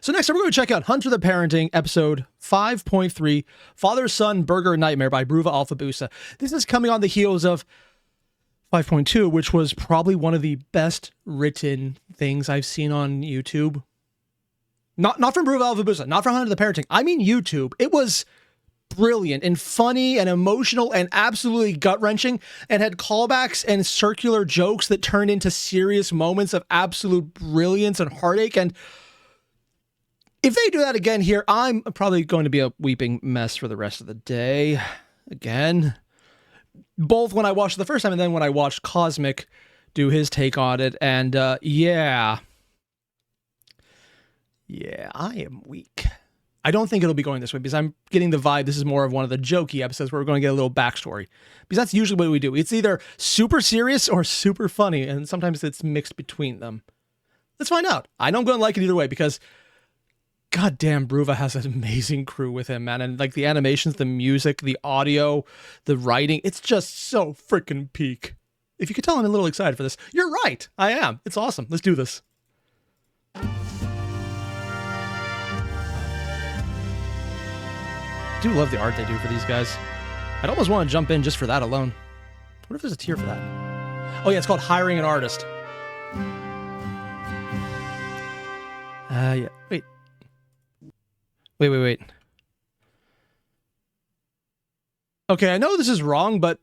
So next up, we're going to check out Hunter the Parenting, episode 5.3, Father-Son Burger Nightmare by Bruva Alfabusa. This is coming on the heels of 5.2, which was probably one of the best written things I've seen on YouTube. Not from Bruva Alfabusa, not from Hunter the Parenting. I mean YouTube. It was brilliant and funny and emotional and absolutely gut-wrenching, and had callbacks and circular jokes that turned into serious moments of absolute brilliance and heartache. And if they do that again here, I'm probably going to be a weeping mess for the rest of the day. Again, both when I watched it the first time and then when I watched Cosmic do his take on it. And yeah, I am weak. I don't think it'll be going this way because I'm getting the vibe this is more of one of the jokey episodes where we're going to get a little backstory. Because that's usually what we do. It's either super serious or super funny, and sometimes it's mixed between them. Let's find out. I know I'm going to like it either way because God damn, Bruva has an amazing crew with him, man. And like the animations, the music, the audio, the writing, it's just so freaking peak. If you could tell I'm a little excited for this. You're right. I am. It's awesome. Let's do this. I do love the art they do for these guys. I'd almost want to jump in just for that alone. I wonder if there's a tier for that. Oh yeah, it's called Hiring an Artist. Yeah. Wait. Okay, I know this is wrong, but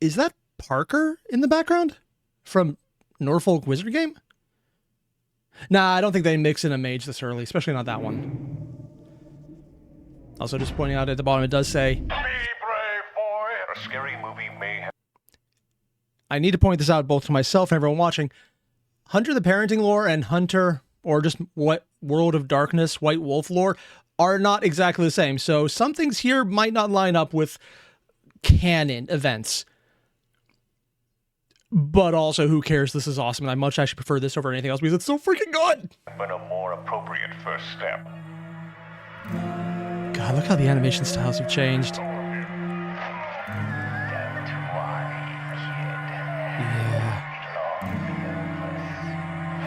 is that Parker in the background from Norfolk Wizard Game? Nah, I don't think they mix in a mage this early, especially not that one. Also, just pointing out at the bottom, it does say, "Be brave, boy. A scary movie may have." I need to point this out both to myself and everyone watching. Hunter the Parenting lore and Hunter, or just what World of Darkness, White Wolf lore, are not exactly the same. So some things here might not line up with canon events. But also, who cares? This is awesome, and I much actually prefer this over anything else because it's so freaking good. But a more appropriate first step. God, look how the animation styles have changed. Yeah.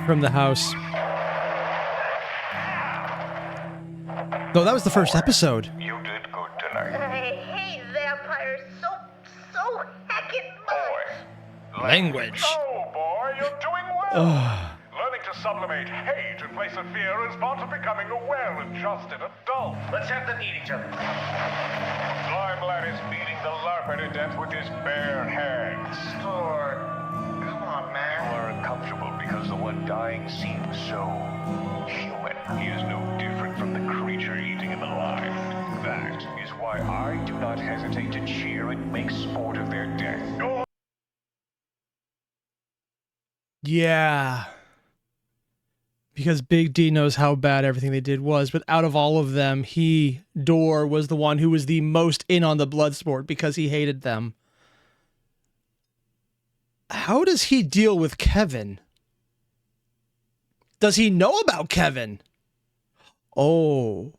From the house. No, that was the first episode. You did good tonight. I hate vampires so heckin' much. Language. Oh, boy, you're doing well. Learning to sublimate hate in place of fear is part of becoming a well-adjusted adult. Let's have them eat each other. Slime Lad is beating the larper to death with his bare hands. Lord, come on, man. You are uncomfortable because the one dying seems so human. He is no different from the creature eating him alive. That is why I do not hesitate to cheer and make sport of their death. Yeah. Because Big D knows how bad everything they did was, but out of all of them, Dor, was the one who was the most in on the blood sport because he hated them. How does he deal with Kevin? Does he know about Kevin? Oh.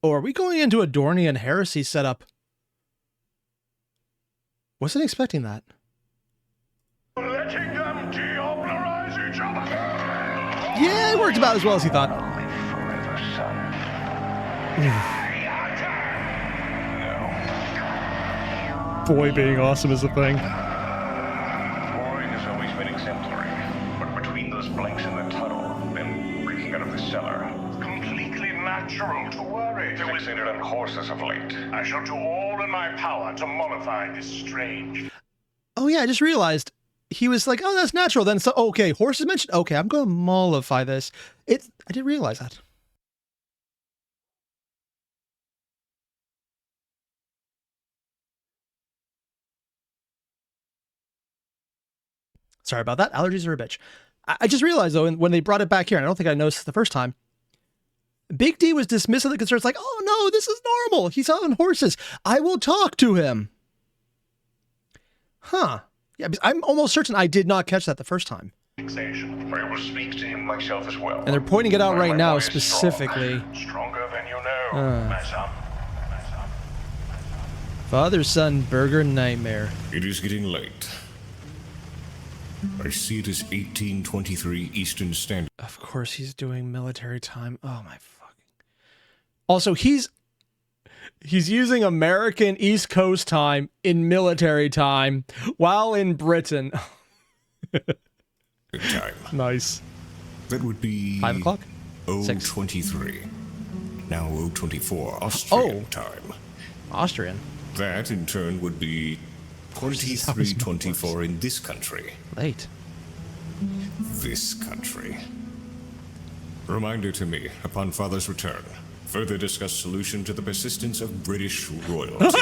Oh, are we going into a Dornian heresy setup? Wasn't expecting that. Letting them de-oblerize each other. Yeah, it worked about as well as he thought. Live forever, son. No. Boy being awesome is a thing. Boy has always been exemplary. But between those blanks in the tunnel, then breaking out of the cellar, completely natural to worry. Fixated on horses of late. I shall do all in my power to mollify this strange. Oh yeah, I just realized he was like, oh, that's natural. Then so okay, horses mentioned. Okay, I'm going to mollify this. I didn't realize that. Sorry about that. Allergies are a bitch. I just realized though, when they brought it back here, and I don't think I noticed the first time, Big D was dismissive of the concerns, like, oh no, this is normal. He's on horses. I will talk to him. Huh. Yeah, I'm almost certain I did not catch that the first time. Fixation. I will speak to him myself as well. And they're pointing it out right now specifically. Stronger than you know, my son. Father-Son Burger Nightmare. It is getting late. I see it as 1823 Eastern Standard. Of course he's doing military time. Oh my fucking. Also, he's using American East Coast time in military time while in Britain. Time. Nice. That would be 5 o'clock? 023. Now 024 Austrian time. Austrian. That in turn would be 2324 in this country. Late. This country. Reminder to me, upon Father's return, further discuss solution to the persistence of British royalty.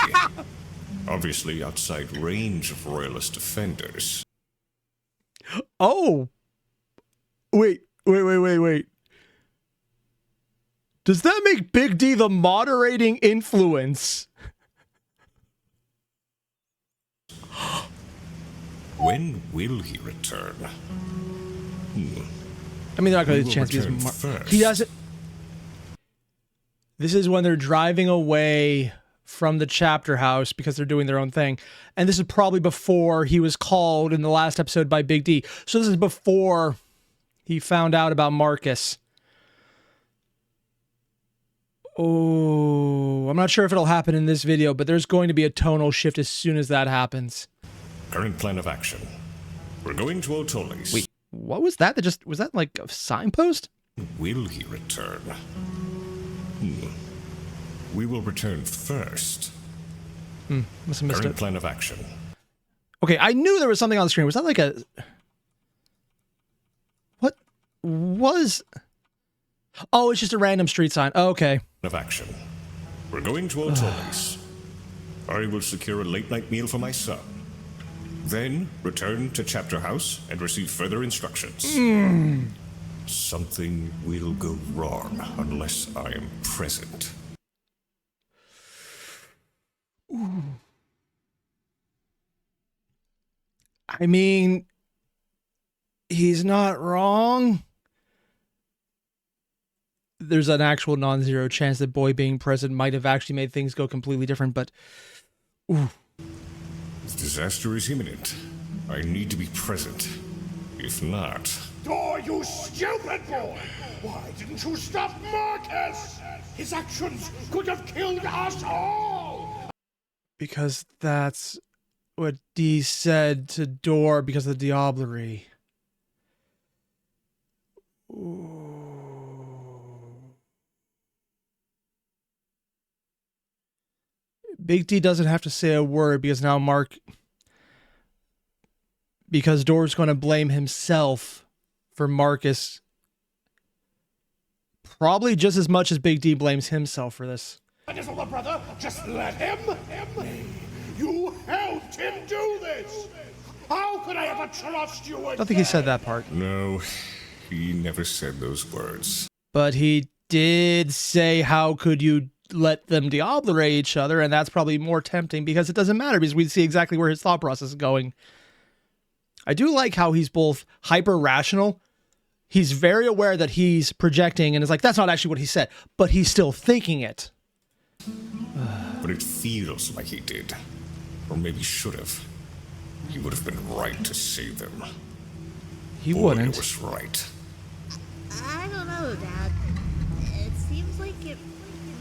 Obviously outside range of royalist offenders. Oh! Wait. Does that make Big D the moderating influence? When will he return? I mean, they're not going to He chance will to return first. He doesn't. This is when they're driving away from the chapter house because they're doing their own thing. And this is probably before he was called in the last episode by Big D. So this is before he found out about Marcus. Oh, I'm not sure if it'll happen in this video, but there's going to be a tonal shift as soon as that happens. Current plan of action. We're going to Otolis. Wait, what was that? Was that like a signpost? Will he return? We will return first. Must have missed Current it. plan of action. Okay, I knew there was something on the screen. Was that like a... What was... Oh, it's just a random street sign. Oh, okay. Of action. We're going to Otolis. I will secure a late-night meal for my son. Then return to Chapter House and receive further instructions. Something will go wrong unless I am present. I mean, he's not wrong. There's an actual non-zero chance that Boy being present might have actually made things go completely different, but... Disaster is imminent. I need to be present. If not... Oh, you stupid boy! Why didn't you stop Marcus? His actions could have killed us all! Because that's what Dee said to Door because of the Diablerie. Big D doesn't have to say a word because now because Door's going to blame himself for Marcus. Probably just as much as Big D blames himself for this. His older brother, just let him. You helped him do this. How could I ever trust you again? I don't think he said that part. No, he never said those words. But he did say, how could you let them diablerate each other? And that's probably more tempting because it doesn't matter because we see exactly where his thought process is going. I do like how he's both hyper rational. He's very aware that he's projecting and is like, that's not actually what he said, but he's still thinking it. But it feels like he did. Or maybe should have. He would have been right to save them. He Boy wouldn't. was right. I don't know, Dad. It seems like it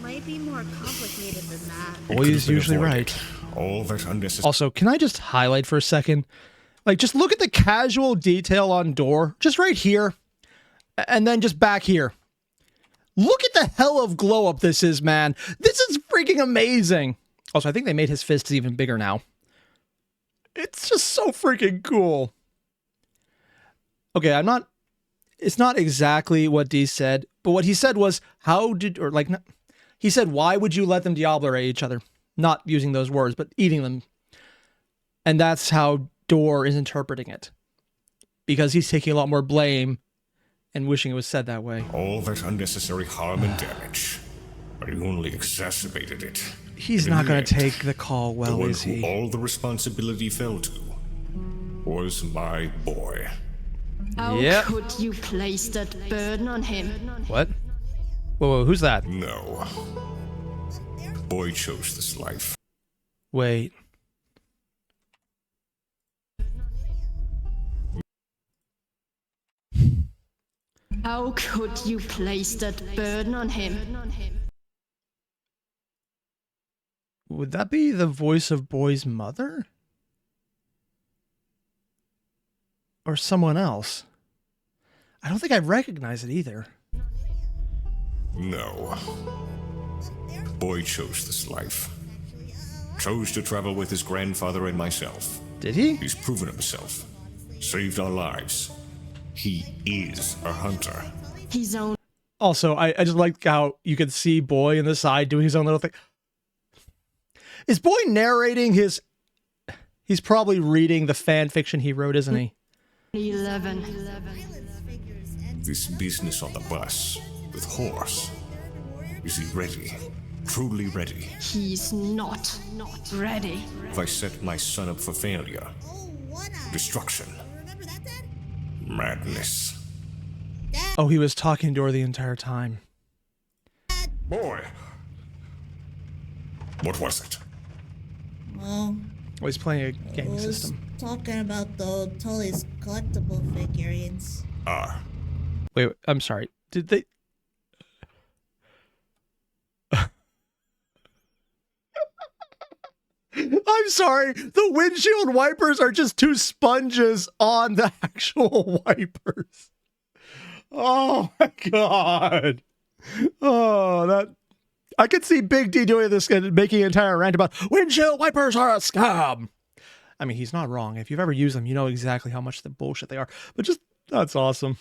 might be more complicated than that. It Boy could is have been usually avoided. right. All that unnecessary. Also, can I just highlight for a second? Like, just look at the casual detail on Door. Just right here. And then just back here. Look at the hell of glow up this is, man. This is freaking amazing. Also, I think they made his fists even bigger now. It's just so freaking cool. Okay, it's not exactly what Dee said, but what he said was, he said, why would you let them diablerate each other? Not using those words, but eating them. And that's how Door is interpreting it. Because he's taking a lot more blame and wishing it was said that way. All that unnecessary harm and damage. I only exacerbated it. He's And in not the going end, to take the call the well, one is who he? all the responsibility fell to was my boy. How Yep. could you place that burden on him? What? Whoa, who's that? No. Boy chose this life. Wait. How could you place that burden on him? Would that be the voice of Boy's mother? Or someone else? I don't think I recognize it either. No. Boy chose this life. Chose to travel with his grandfather and myself. Did he? He's proven himself. Saved our lives. He is a hunter. His own. Also, I just like how you could see Boy in the side doing his own little thing. Is Boy narrating his... He's probably reading the fan fiction he wrote, isn't he? 11. This business on the bus with horse. Is he ready? Truly ready? He's not ready. If I set my son up for failure, destruction, madness. Oh, he was talking to her the entire time. Boy! What was it? Well, Oh, he's playing a gaming system. talking about the Tully's collectible figurines. Ah, Wait, I'm sorry. Did they... I'm sorry. The windshield wipers are just two sponges on the actual wipers. Oh my god. Oh, that... I could see Big D doing this and making an entire rant about windshield wipers are a scam. I mean, he's not wrong. If you've ever used them, you know exactly how much the bullshit they are. But just, that's awesome.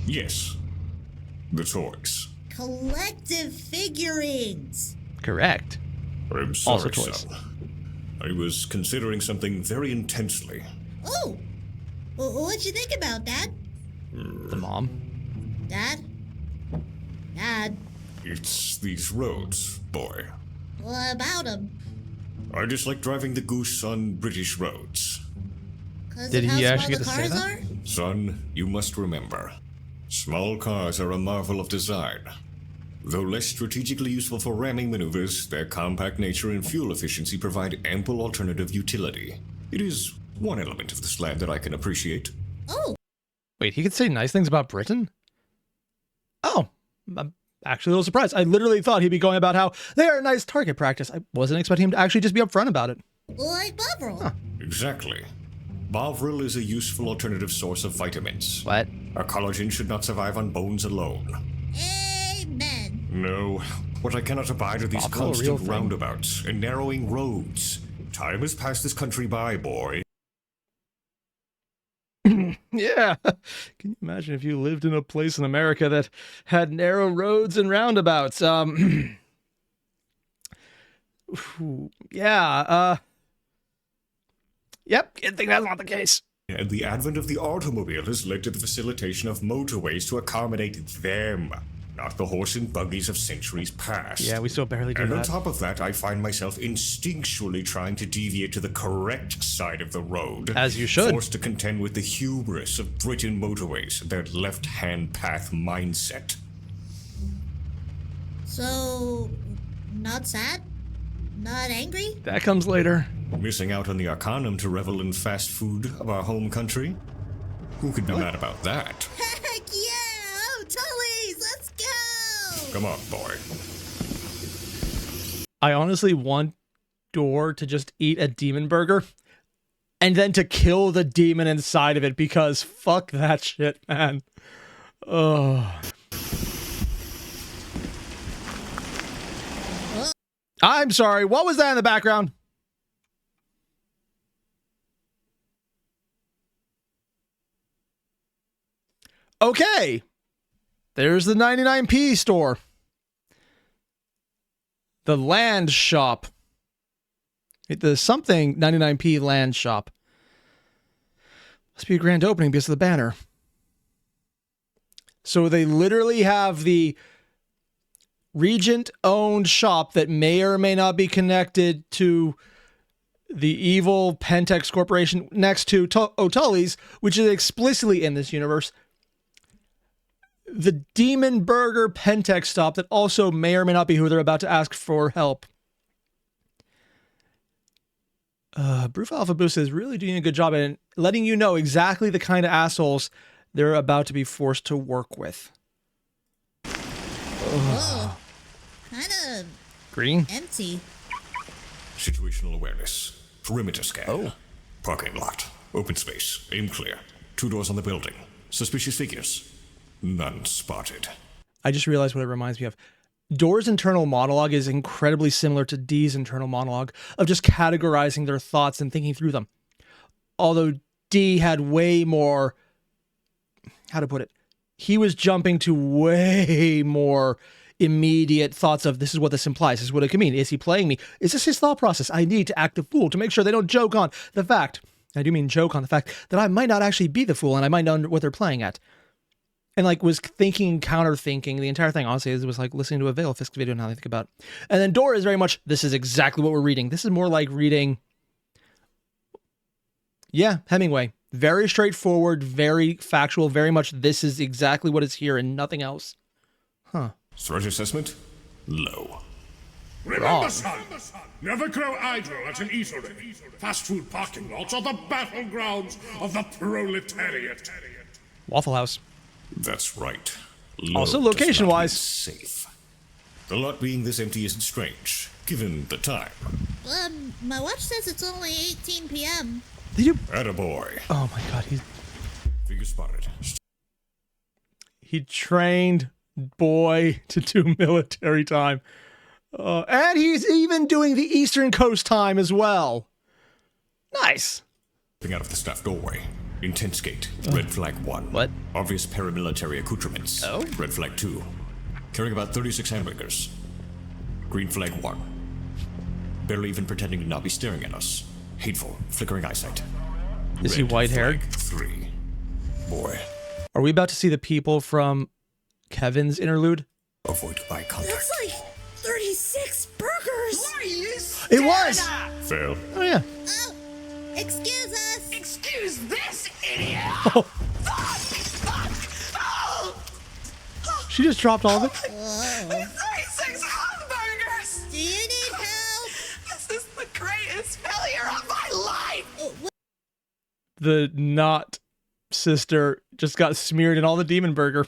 yes. The toys. Collective figurines. Correct. I'm sorry, Also toys. son. I was considering something very intensely. Oh, what'd you think about that, The mom. Dad? Dad, It's these roads, boy. what about them? I dislike driving the goose on British roads. Did he actually get to say that? Are? Son, you must remember, small cars are a marvel of design. Though less strategically useful for ramming maneuvers, their compact nature and fuel efficiency provide ample alternative utility. It is one element of this land that I can appreciate. Oh, Wait, he could say nice things about Britain? Oh, I'm actually a little surprised. I literally thought he'd be going about how they are a nice target practice. I wasn't expecting him to actually just be upfront about it. like Bovril. Huh. Exactly. Bovril is a useful alternative source of vitamins. What? A collagen should not survive on bones alone. Amen. No, what I cannot abide are these Bovril a real constant thing? roundabouts and narrowing roads. Time has passed this country by, boy. Yeah. Can you imagine if you lived in a place in America that had narrow roads and roundabouts? Yeah. Yep. Good thing that's not the case. And the advent of the automobile has led to the facilitation of motorways to accommodate them, not the horse and buggies of centuries past. Yeah, we still barely do And on that. top of that, I find myself instinctually trying to deviate to the correct side of the road. As you should. Forced to contend with the hubris of Britain motorways and their left-hand path mindset. So, not sad? Not angry? That comes later. Missing out on the arcanum to revel in fast food of our home country? Who could be mad about that? Heck yeah! Oh, Tully's! Let's go! Come on, boy. I honestly want Door to just eat a demon burger and then to kill the demon inside of it because fuck that shit, man. Ugh. I'm sorry, what was that in the background? Okay. There's the 99p store. The land shop. The something 99p land shop. Must be a grand opening because of the banner. So they literally have the Regent-owned shop that may or may not be connected to the evil Pentex Corporation next to O'Tully's, which is explicitly in this universe. The Demon Burger Pentex stop that also may or may not be who they're about to ask for help. Bruva Alfabusa is really doing a good job at letting you know exactly the kind of assholes they're about to be forced to work with. Whoa. Kind of Green? empty. Situational awareness. Perimeter scan. Oh. Parking lot. Open space. Aim clear. 2 doors on the building. Suspicious figures. None spotted. I just realized what it reminds me of. Door's internal monologue is incredibly similar to D's internal monologue of just categorizing their thoughts and thinking through them. Although D had way more, how to put it, he was jumping to way more immediate thoughts of this is what this implies, this is what it could mean. Is he playing me? Is this his thought process? I need to act the fool to make sure they don't joke on the fact, I do mean joke on the fact, that I might not actually be the fool and I might know what they're playing at. And like was thinking, counter-thinking, the entire thing, honestly, it was like listening to a Veil Fisk video and how they think about it. And then Dora is very much, this is exactly what we're reading. This is more like reading, yeah, Hemingway. Very straightforward, very factual, very much this is exactly what is here and nothing else. Huh. Threat assessment? Low. Remember, son, never grow idle at an eatery. Fast food parking lots are the battlegrounds of the proletariat. Waffle House. That's right. Also, Low does not location-wise. mean safe. The lot being this empty isn't strange, given the time. My watch says it's only 18 p.m. Did you? Attaboy. Oh my god, Figure spotted. he trained boy to do military time. And he's even doing the Eastern Coast time as well. Nice. Stepping out of the staff doorway. Intense gate. Red flag 1. What? Obvious paramilitary accoutrements. Oh? Red flag 2. Carrying about 36 hamburgers. Green flag 1. Barely even pretending to not be staring at us. Hateful, flickering eyesight. Is he Red white-haired? flag 3. Boy, Are we about to see the people from Kevin's interlude? avoid eye contact. That's like 36 burgers. It was! Fail. Oh yeah. Oh, excuse us. Excuse this idiot! She just dropped all of it. Whoa. 36 hamburgers! Do you need help? This is the greatest failure of my life! The not sister just got smeared in all the demon burger.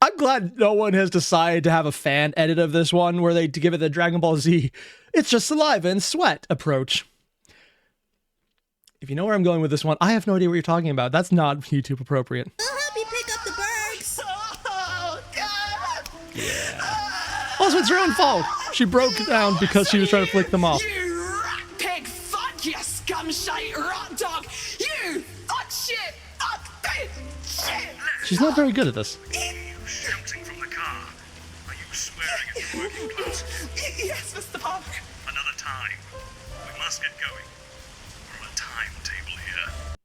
I'm glad no one has decided to have a fan edit of this one where they give it the Dragon Ball Z, it's just saliva and sweat approach. If you know where I'm going with this one, I have no idea what you're talking about. That's not YouTube appropriate. I'll help you pick up the birds. Oh, God! Also, it's her own fault. She broke down because she was trying to flick them off. You rat pig! Fuck you, scum-shite rat dog! You! Fuck shit! Fuck bitch! Shit! She's not very good at this. Shouting from the car. Are you swearing at the working class? Yes, Mr. Park. Another time. We must get going. We're on a timetable here.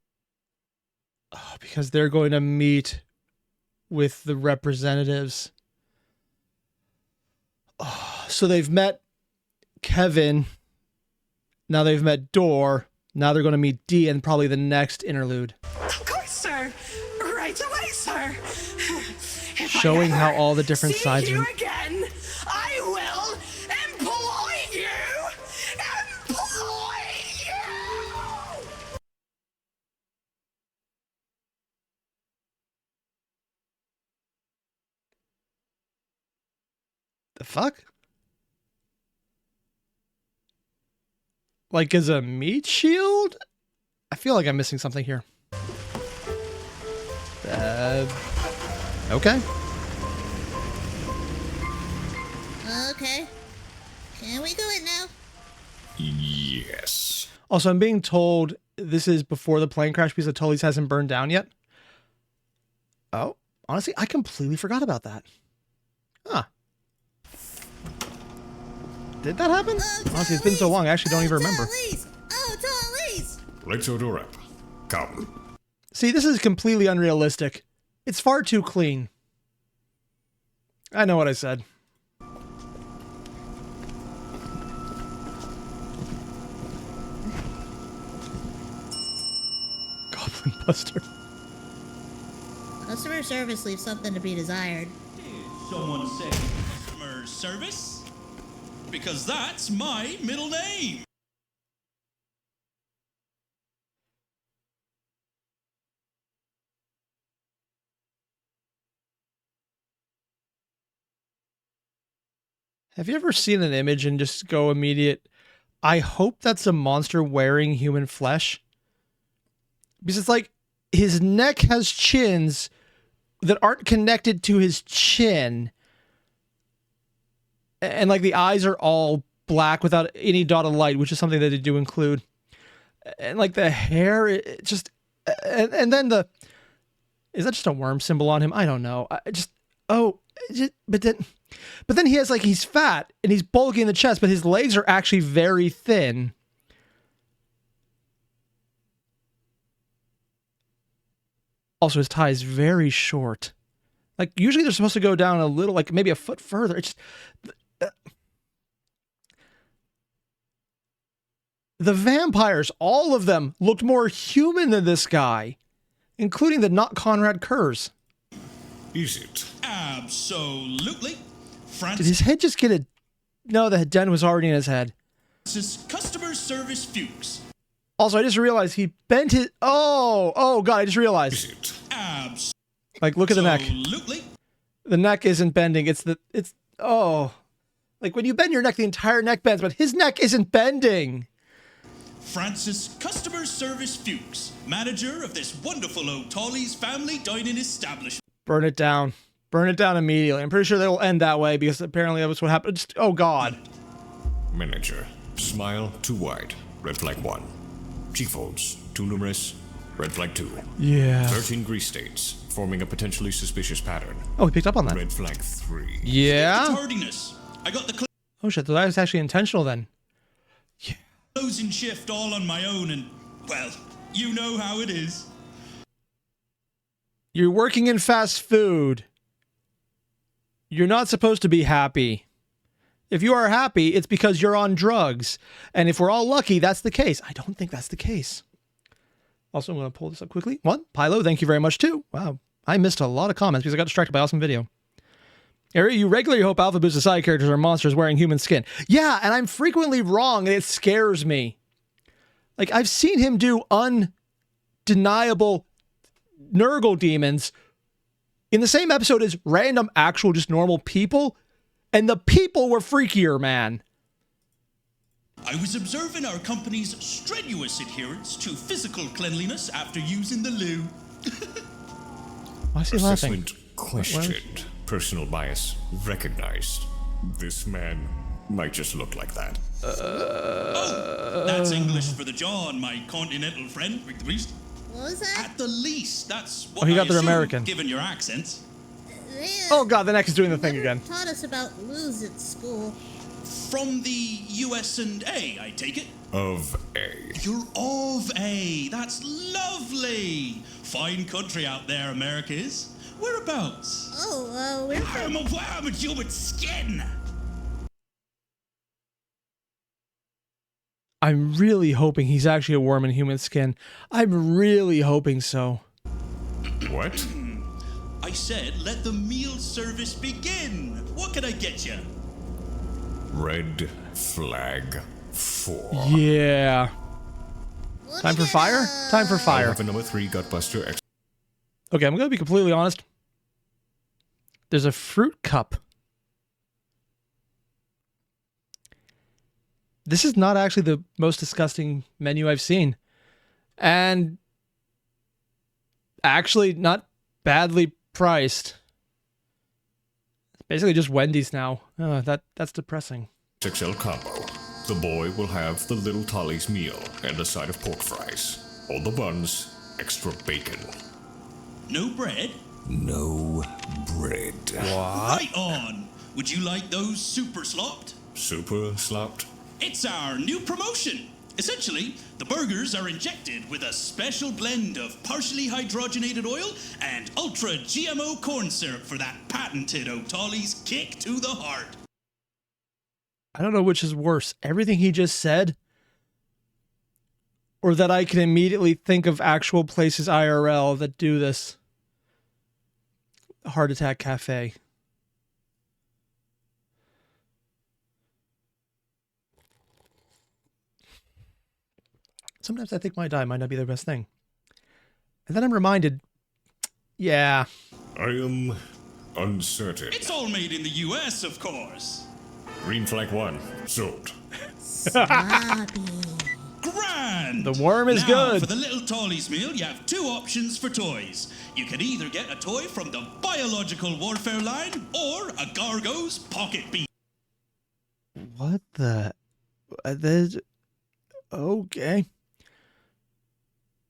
Oh, because they're going to meet with the representatives. Oh, so they've met Kevin. Now they've met Dor. Now they're going to meet D and probably the next interlude. Of course, sir. Right away, sir. If Showing I how ever all the different see sides you are- again, I will employ you. Employ you. The fuck? Like as a meat shield? I feel like I'm missing something here. Okay. Okay. Can we go in now? Yes. Also, I'm being told this is before the plane crash because the Tully's hasn't burned down yet. Oh, honestly, I completely forgot about that. Huh. Did that happen? Honestly, it's been so long, I actually don't even remember. Tully's! Lights your door up. Come. See, this is completely unrealistic. It's far too clean. I know what I said. Goblin Buster. Customer service leaves something to be desired. Did someone say customer service? Because that's my middle name. Have you ever seen an image and just go immediate, I hope that's a monster wearing human flesh? Because it's like his neck has chins that aren't connected to his chin. And like the eyes are all black without any dot of light, which is something that they do include. And like the hair, it just, and then is that just a worm symbol on him? I don't know. But then he has like, he's fat and he's bulky in the chest, but his legs are actually very thin. Also, his tie is very short. Like, usually they're supposed to go down a little, like maybe a foot further. It's just... the vampires, all of them, looked more human than this guy, including the not Conrad Kurz. Is it? Absolutely. Did his head just get a... No, the den was already in his head. Customer service Fuchs. Also, I just realized he bent his... Oh, God, I just realized. Is it? Like, look at the neck. Absolutely. The neck isn't bending. Like, when you bend your neck, the entire neck bends, but his neck isn't bending. Francis Customer Service Fuchs, manager of this wonderful O'Tolly's family dining establishment. Burn it down. Burn it down immediately. I'm pretty sure they will end that way because apparently that was what happened. Just, oh, God. Manager. Smile too wide. Red flag 1. Cheek folds too numerous. Red flag 2. Yeah. 13 grease stains, forming a potentially suspicious pattern. Oh, he picked up on that. Red flag 3. Yeah? Tardiness. I got the Oh, shit. That was actually intentional then. Yeah. closing shift all on my own and, well, you know how it is. You're working in fast food. You're not supposed to be happy. If you are happy, it's because you're on drugs. And if we're all lucky, that's the case. I don't think that's the case. Also, I'm going to pull this up quickly. One, Pilo, thank you very much too. Wow, I missed a lot of comments because I got distracted by awesome video. Airier, you regularly hope Alfabusa side characters are monsters wearing human skin. Yeah, and I'm frequently wrong, and it scares me. Like, I've seen him do undeniable Nurgle demons in the same episode as random, actual, just normal people, and the people were freakier, man. I was observing our company's strenuous adherence to physical cleanliness after using the loo. Why is he laughing? Assessment questioned. Personal bias recognized. This man might just look like that. Oh, that's English for the John, my continental friend, Rick the Beast. What was that? At the least, that's what he I got their assume, American. given your accents. Oh God, the neck is doing the thing again. Taught us about loos at school. From the US and A, I take it? Of A. You're of A. That's lovely. Fine country out there, America is. Whereabouts? Oh, we're from... I'm a human skin. I'm really hoping he's actually a worm in human skin. I'm really hoping so. What? I said, let the meal service begin. What can I get you? Red flag 4. Yeah. Time for fire? Time for fire. Elephant number 3, Gutbuster X. Okay, I'm going to be completely honest. There's a fruit cup. This is not actually the most disgusting menu I've seen. And actually not badly priced. Basically just Wendy's now. Oh, that's depressing. XL combo. The boy will have the little Tolly's meal and a side of pork fries. All the buns, extra bacon. No bread? No bread. Right on. Would you like those super slopped? Super slopped? It's our new promotion. Essentially, the burgers are injected with a special blend of partially hydrogenated oil and ultra GMO corn syrup for that patented O'Tolly's kick to the heart. I don't know which is worse, everything he just said, or that I can immediately think of actual places IRL that do this. Heart Attack Cafe. Sometimes I think my die might not be the best thing. And then I'm reminded, yeah. I am uncertain. It's all made in the US, of course. Green flag 1. Sold. Sloppy. Grand! The worm is now, good. For the little Tolly's meal, you have 2 options for toys. You can either get a toy from the biological warfare line or a Gargo's pocket beat. What the? Okay.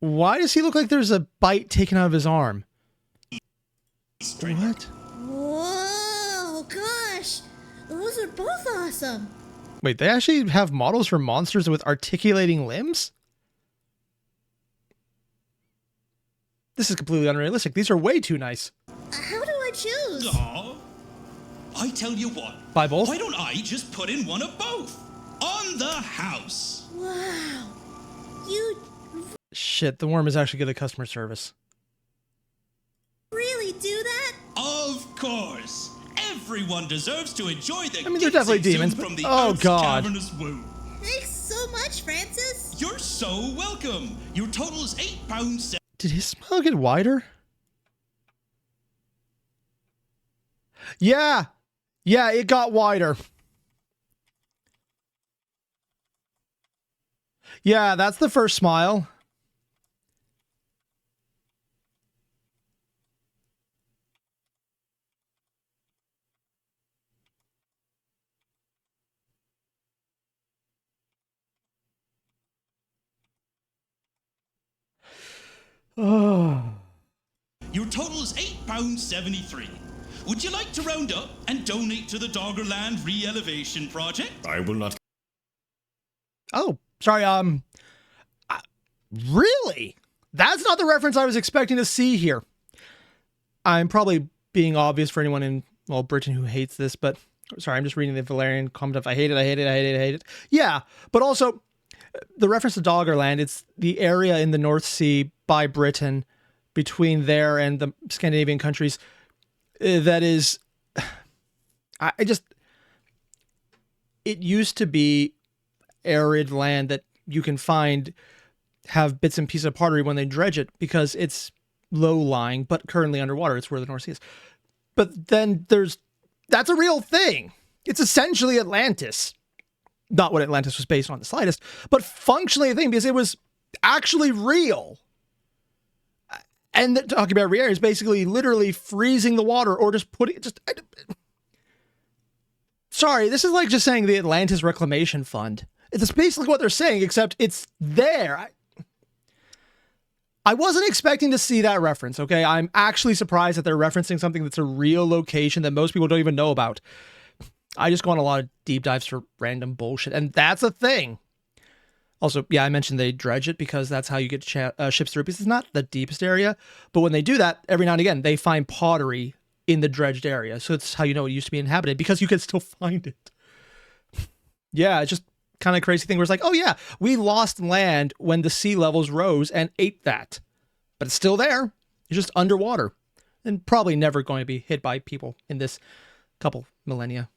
Why does he look like there's a bite taken out of his arm? What? Whoa, gosh. Those are both awesome. Wait, they actually have models for monsters with articulating limbs? This is completely unrealistic. These are way too nice. How do I choose? Aw. I tell you what. Buy both? Why don't I just put in one of both? On the house. Wow. You Shit, the worm is actually good at customer service. really do that? Of course. Everyone deserves to enjoy the I mean, they're definitely demons, from but the oh Earth's god. cavernous womb. Thanks so much, Francis. You're so welcome. Your total is £8. Did his smile get wider? Yeah. Yeah, it got wider. Yeah, that's the first smile. Oh. Your total is £8.73. Would you like to round up and donate to the Doggerland Re-Elevation Project? I will not. Oh, sorry. Really? That's not the reference I was expecting to see here. I'm probably being obvious for anyone in, well, Britain who hates this, but sorry, I'm just reading the Valerian comment of I hate it, I hate it, I hate it, I hate it. Yeah, but also the reference to Doggerland, it's the area in the North Sea by Britain between there and the Scandinavian countries that is, it used to be arid land that you can find, have bits and pieces of pottery when they dredge it because it's low-lying, but currently underwater. It's where the North Sea is. But then that's a real thing. It's essentially Atlantis. Not what Atlantis was based on the slightest, but functionally a thing because it was actually real. And talking about Airier is basically literally freezing the water or just putting it sorry, this is like just saying the Atlantis Reclamation Fund. It's basically what they're saying, except it's there. I wasn't expecting to see that reference, okay? I'm actually surprised that they're referencing something that's a real location that most people don't even know about. I just go on a lot of deep dives for random bullshit, and that's a thing. Also, yeah, I mentioned they dredge it because that's how you get ships through, because it's not the deepest area, but when they do that, every now and again, they find pottery in the dredged area, so it's how you know it used to be inhabited, because you can still find it. Yeah, it's just kind of crazy thing where it's like, oh yeah, we lost land when the sea levels rose and ate that, but it's still there. It's just underwater and probably never going to be hit by people in this couple millennia.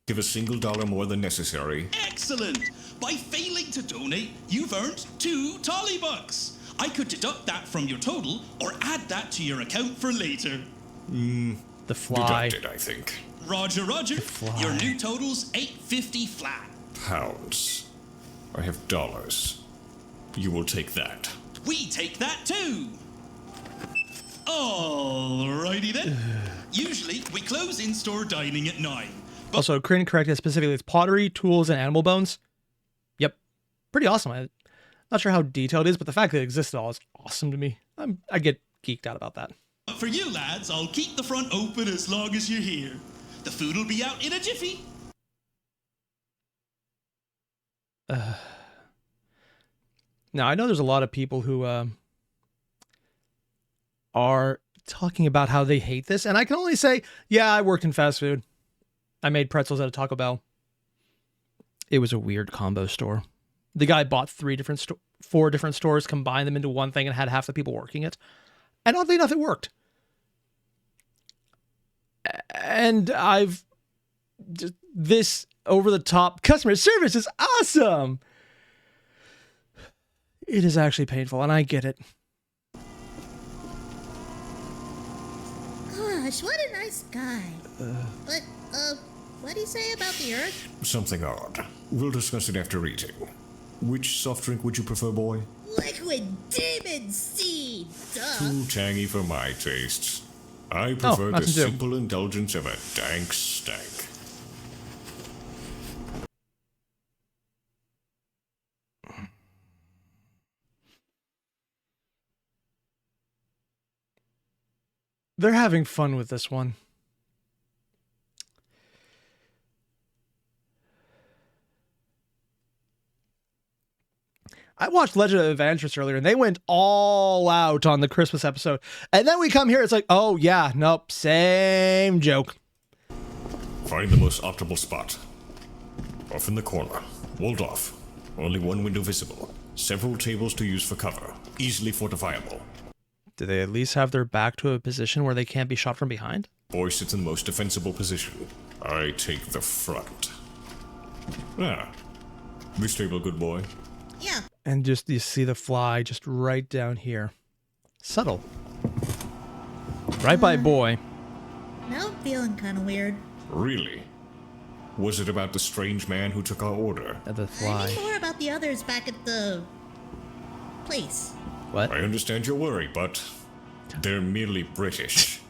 Give $1 more than necessary. Excellent! By failing to donate, you've earned 2 Tolly bucks. I could deduct that from your total or add that to your account for later. The fly. Deducted, I think. Roger, roger. Your new total's $8.50 flat. Pounds. I have dollars. You will take that. We take that too. Alrighty then. Usually, we close in-store dining at 9. Also, Corinne corrected specifically, it's pottery, tools, and animal bones. Yep. Pretty awesome. I'm not sure how detailed it is, but the fact that it exists at all is awesome to me. I get geeked out about that. But for you lads, I'll keep the front open as long as you're here. The food will be out in a jiffy. Now, I know there's a lot of people who are talking about how they hate this, and I can only say, yeah, I worked in fast food. I made pretzels at a Taco Bell. It was a weird combo store. The guy bought 4 different stores, combined them into one thing, and had half the people working it. And oddly enough, it worked. And this over-the-top customer service is awesome. It is actually painful, and I get it. Gosh, what a nice guy. But, What'd he say about the Earth? Something odd. We'll discuss it after eating. Which soft drink would you prefer, boy? Liquid demon seed! Duh. Too tangy for my tastes. I prefer the simple indulgence of a dank stank. They're having fun with this one. I watched Legend of Evangelist earlier, and they went all out on the Christmas episode. And then we come here, it's like, oh, yeah, nope, same joke. Find the most optimal spot. Off in the corner. Walled off. Only one window visible. Several tables to use for cover. Easily fortifiable. Do they at least have their back to a position where they can't be shot from behind? Boy sits in the most defensible position. I take the front. Ah. This table, good boy. Yeah. And just, you see the fly just right down here. Subtle. Right by boy. Now I'm feeling kind of weird. Really? Was it about the strange man who took our order? The fly. I mean more about the others back at the place. What? I understand your worry, but they're merely British.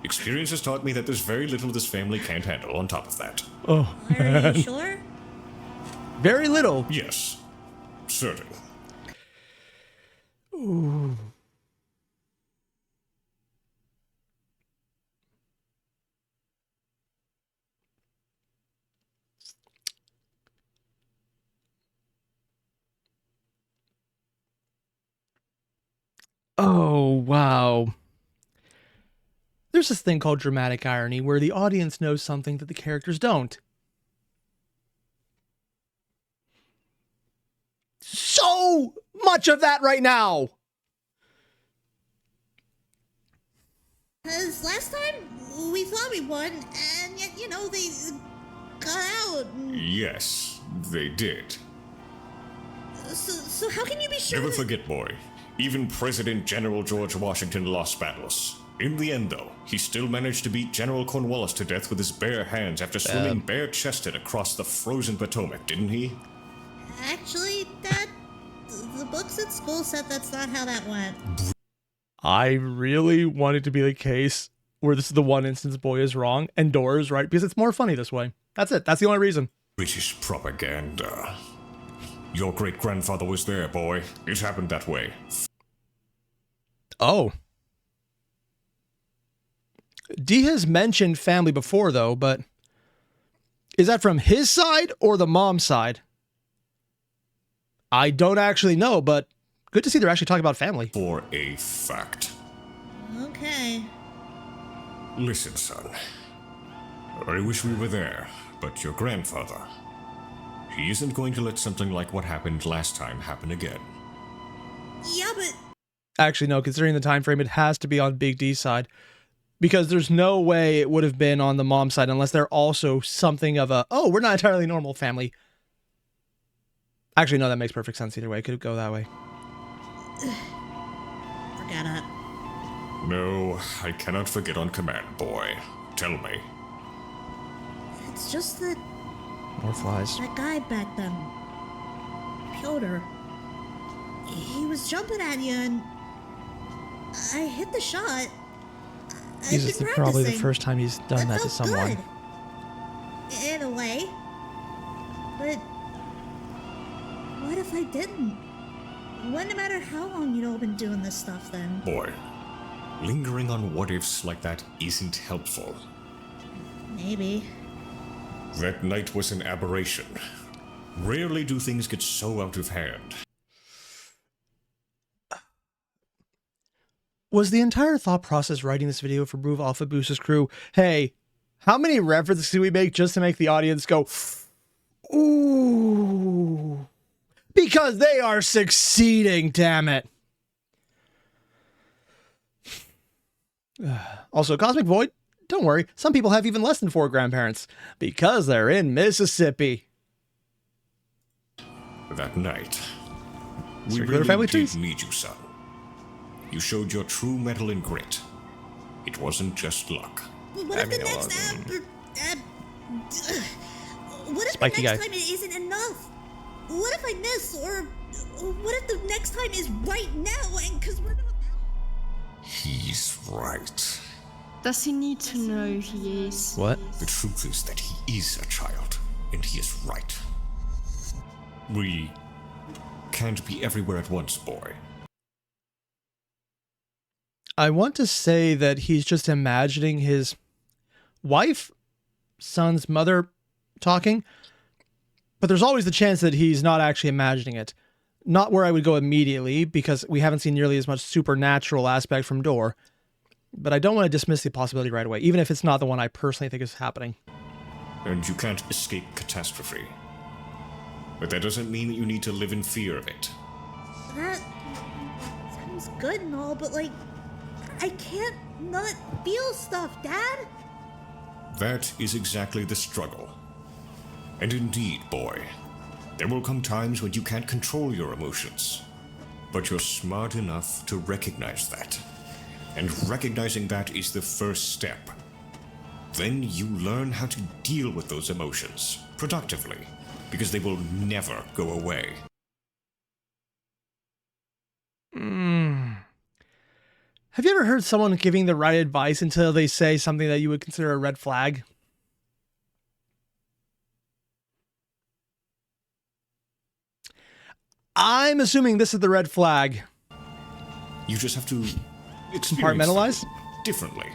Experience has taught me that there's very little this family can't handle on top of that. Oh, Are you sure? Very little. Yes. Certain. Ooh. Oh, wow. There's this thing called dramatic irony where the audience knows something that the characters don't. So much of that right now. Because last time we thought we won, and yet, you know, they got out. Yes, they did. So how can you be sure? Never forget, boy. Even President General George Washington lost battles. In the end, though, he still managed to beat General Cornwallis to death with his bare hands after swimming bare-chested across the frozen Potomac, didn't he? Actually, Dad, the books at school said that's not how that went. I really want it to be the case where this is the one instance boy is wrong and Dora is right, because it's more funny this way. That's it. That's the only reason. British propaganda. Your great-grandfather was there, boy. It happened that way. Oh. Dee has mentioned family before, though, but is that from his side or the mom's side? I don't actually know, but good to see they're actually talking about family. For a fact. Okay. Listen, son. I wish we were there, but your grandfather, he isn't going to let something like what happened last time happen again. Yeah, but... Actually, no, considering the time frame, it has to be on Big D's side. Because there's no way it would have been on the mom's side unless they're also something of a, oh, we're not entirely normal family. Actually, no, that makes perfect sense either way. It could go that way. Forgot it. No, I cannot forget on command, boy. Tell me. It's just that... More flies. That guy back then, Piotr, he was jumping at you and I hit the shot. This is probably the first time he's done that to someone. Good. In a way. But what if I didn't? Wouldn't matter how long you'd all been doing this stuff then. Boy, lingering on what-ifs like that isn't helpful. Maybe. That night was an aberration. Rarely do things get so out of hand. Was the entire thought process writing this video for Bruva Alfabusa's crew, hey, how many references do we make just to make the audience go, ooh, because they are succeeding, damn it. Also, Cosmic Void, don't worry, some people have even less than 4 grandparents, because they're in Mississippi. That night, we Circular really family did trees. need you, son. You showed your true mettle and grit. It wasn't just luck. What if the next What if Spiky the next guy. time it isn't enough? What if I miss, or what if the next time is right now, and because we're not... He's right. Does he need to know he is? What? The truth is that he is a child, and he is right. We can't be everywhere at once, boy. I want to say that he's just imagining his wife, son's mother talking, but there's always the chance that he's not actually imagining it. Not where I would go immediately, because we haven't seen nearly as much supernatural aspect from Door, but I don't want to dismiss the possibility right away, even if it's not the one I personally think is happening. And you can't escape catastrophe. But that doesn't mean that you need to live in fear of it. That sounds good and all, but like, I can't not feel stuff, Dad. That is exactly the struggle. And indeed, boy, there will come times when you can't control your emotions. But you're smart enough to recognize that. And recognizing that is the first step. Then you learn how to deal with those emotions productively, because they will never go away. Have you ever heard someone giving the right advice until they say something that you would consider a red flag? I'm assuming this is the red flag. You just have to Compartmentalize? differently.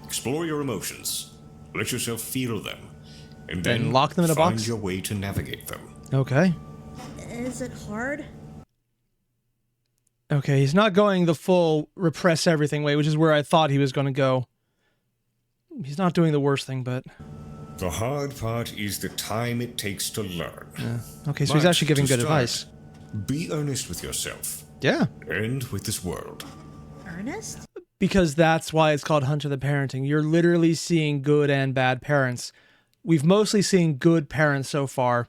Explore your emotions. Let yourself feel them. And then lock them in a find box? your way to navigate them. Okay. Is it hard? Okay, he's not going the full repress everything way, which is where I thought he was going to go. He's not doing the worst thing, but... The hard part is the time it takes to learn. Yeah. Okay, so he's But actually giving to good start, advice. Be earnest with yourself. Yeah. And with this world. Ernest? Because that's why it's called Hunter the Parenting. You're literally seeing good and bad parents. We've mostly seen good parents so far,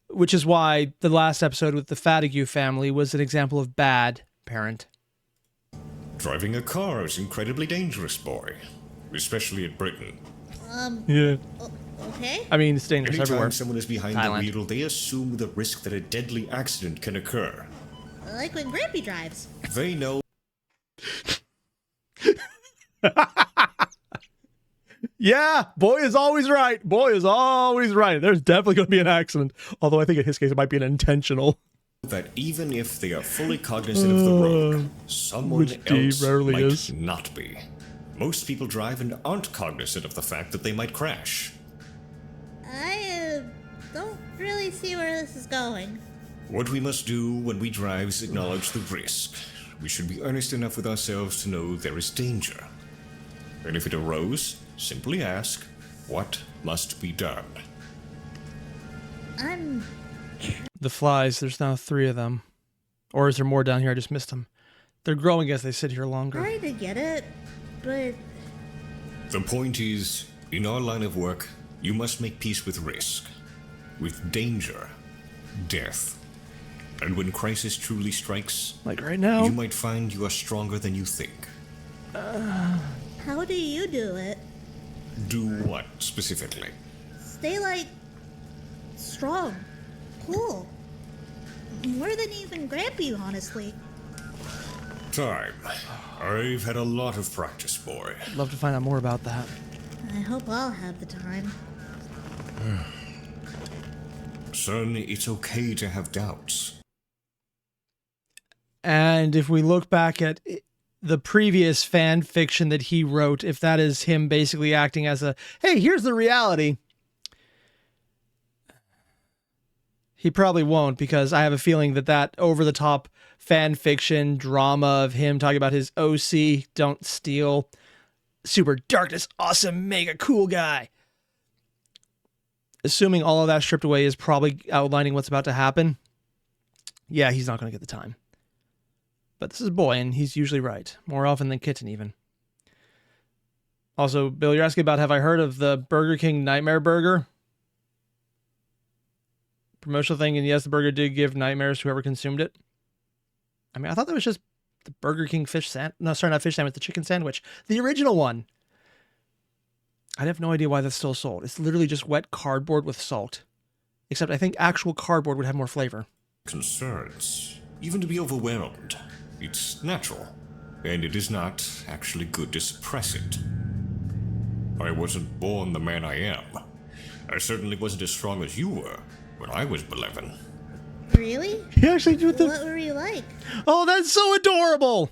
which is why the last episode with the Fatigue family was an example of bad parent. Driving a car is incredibly dangerous, boy. Especially in Britain. Yeah. Okay. I mean, it's dangerous Anytime everywhere. someone is behind Thailand. the wheel, they assume the risk that a deadly accident can occur. Like when Grampy drives. They know. Yeah, boy is always right. Boy is always right. There's definitely going to be an accident. Although I think in his case it might be an intentional. That even if they are fully cognizant of the road, someone which Dee else rarely might is. not be. Most people drive and aren't cognizant of the fact that they might crash. I don't really see where this is going. What we must do when we drive is acknowledge the risk. We should be earnest enough with ourselves to know there is danger. And if it arose, simply ask, what must be done? I'm... The flies, there's now 3 of them. Or is there more down here? I just missed them. They're growing as they sit here longer. trying to get it, but... The point is, in our line of work, you must make peace with risk, with danger, death. And when crisis truly strikes, like right now, you might find you are stronger than you think. How do you do it? Do what, specifically? Stay, like, strong. Cool. More than even Grampy, honestly. Time. I've had a lot of practice, boy. I'd love to find out more about that. I hope I'll have the time. Son, it's okay to have doubts. And if we look back at the previous fan fiction that he wrote, if that is him basically acting as a, hey, here's the reality, he probably won't, because I have a feeling that that over-the-top fan fiction drama of him talking about his OC, don't steal, super darkness, awesome, mega cool guy, assuming all of that stripped away is probably outlining what's about to happen, yeah, he's not going to get the time. But this is Boy, and he's usually right. More often than Kitten, even. Also, Bill, you're asking about, have I heard of the Burger King Nightmare Burger? Promotional thing, and yes, the burger did give nightmares to whoever consumed it. I mean, I thought that was just the Burger King fish sandwich. No, sorry, not fish sandwich, the chicken sandwich. The original one. I have no idea why that's still sold. It's literally just wet cardboard with salt. Except I think actual cardboard would have more flavor. Concerns, even to be overwhelmed. It's natural, and it is not actually good to suppress it. I wasn't born the man I am. I certainly wasn't as strong as you were when I was 11. Really? He actually do the... What were you like? Oh, that's so adorable!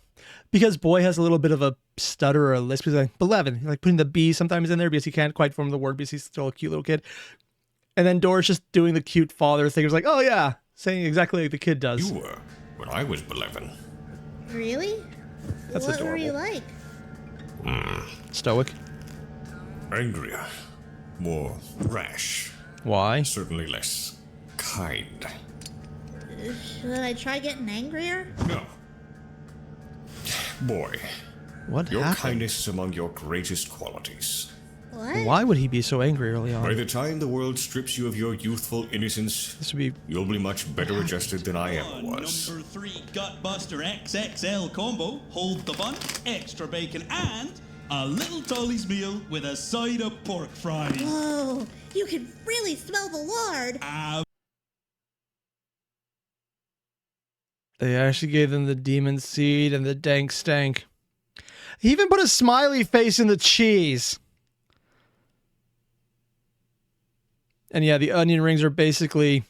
Because Boy has a little bit of a stutter or a lisp. He's like, 11. Like putting the B sometimes in there because he can't quite form the word because he's still a cute little kid. And then Dora's just doing the cute father thing. It's like, oh yeah, saying exactly like the kid does. You were when I was 11. Really? That's what adorable. were you like? Stoic. Angrier. More rash. Why? Certainly less kind. Should I try getting angrier? No. Boy, What your happened? kindness is among your greatest qualities. What? Why would he be so angry early on? By the time the world strips you of your youthful innocence, This would be... you'll be much better adjusted than I ever was. Number 3 Gutbuster XXL combo. Hold the bun, extra bacon, and a little Tolly's meal with a side of pork fries. Whoa, you can really smell the lard. They actually gave them the demon seed and the dank stank. He even put a smiley face in the cheese. And yeah, the onion rings are basically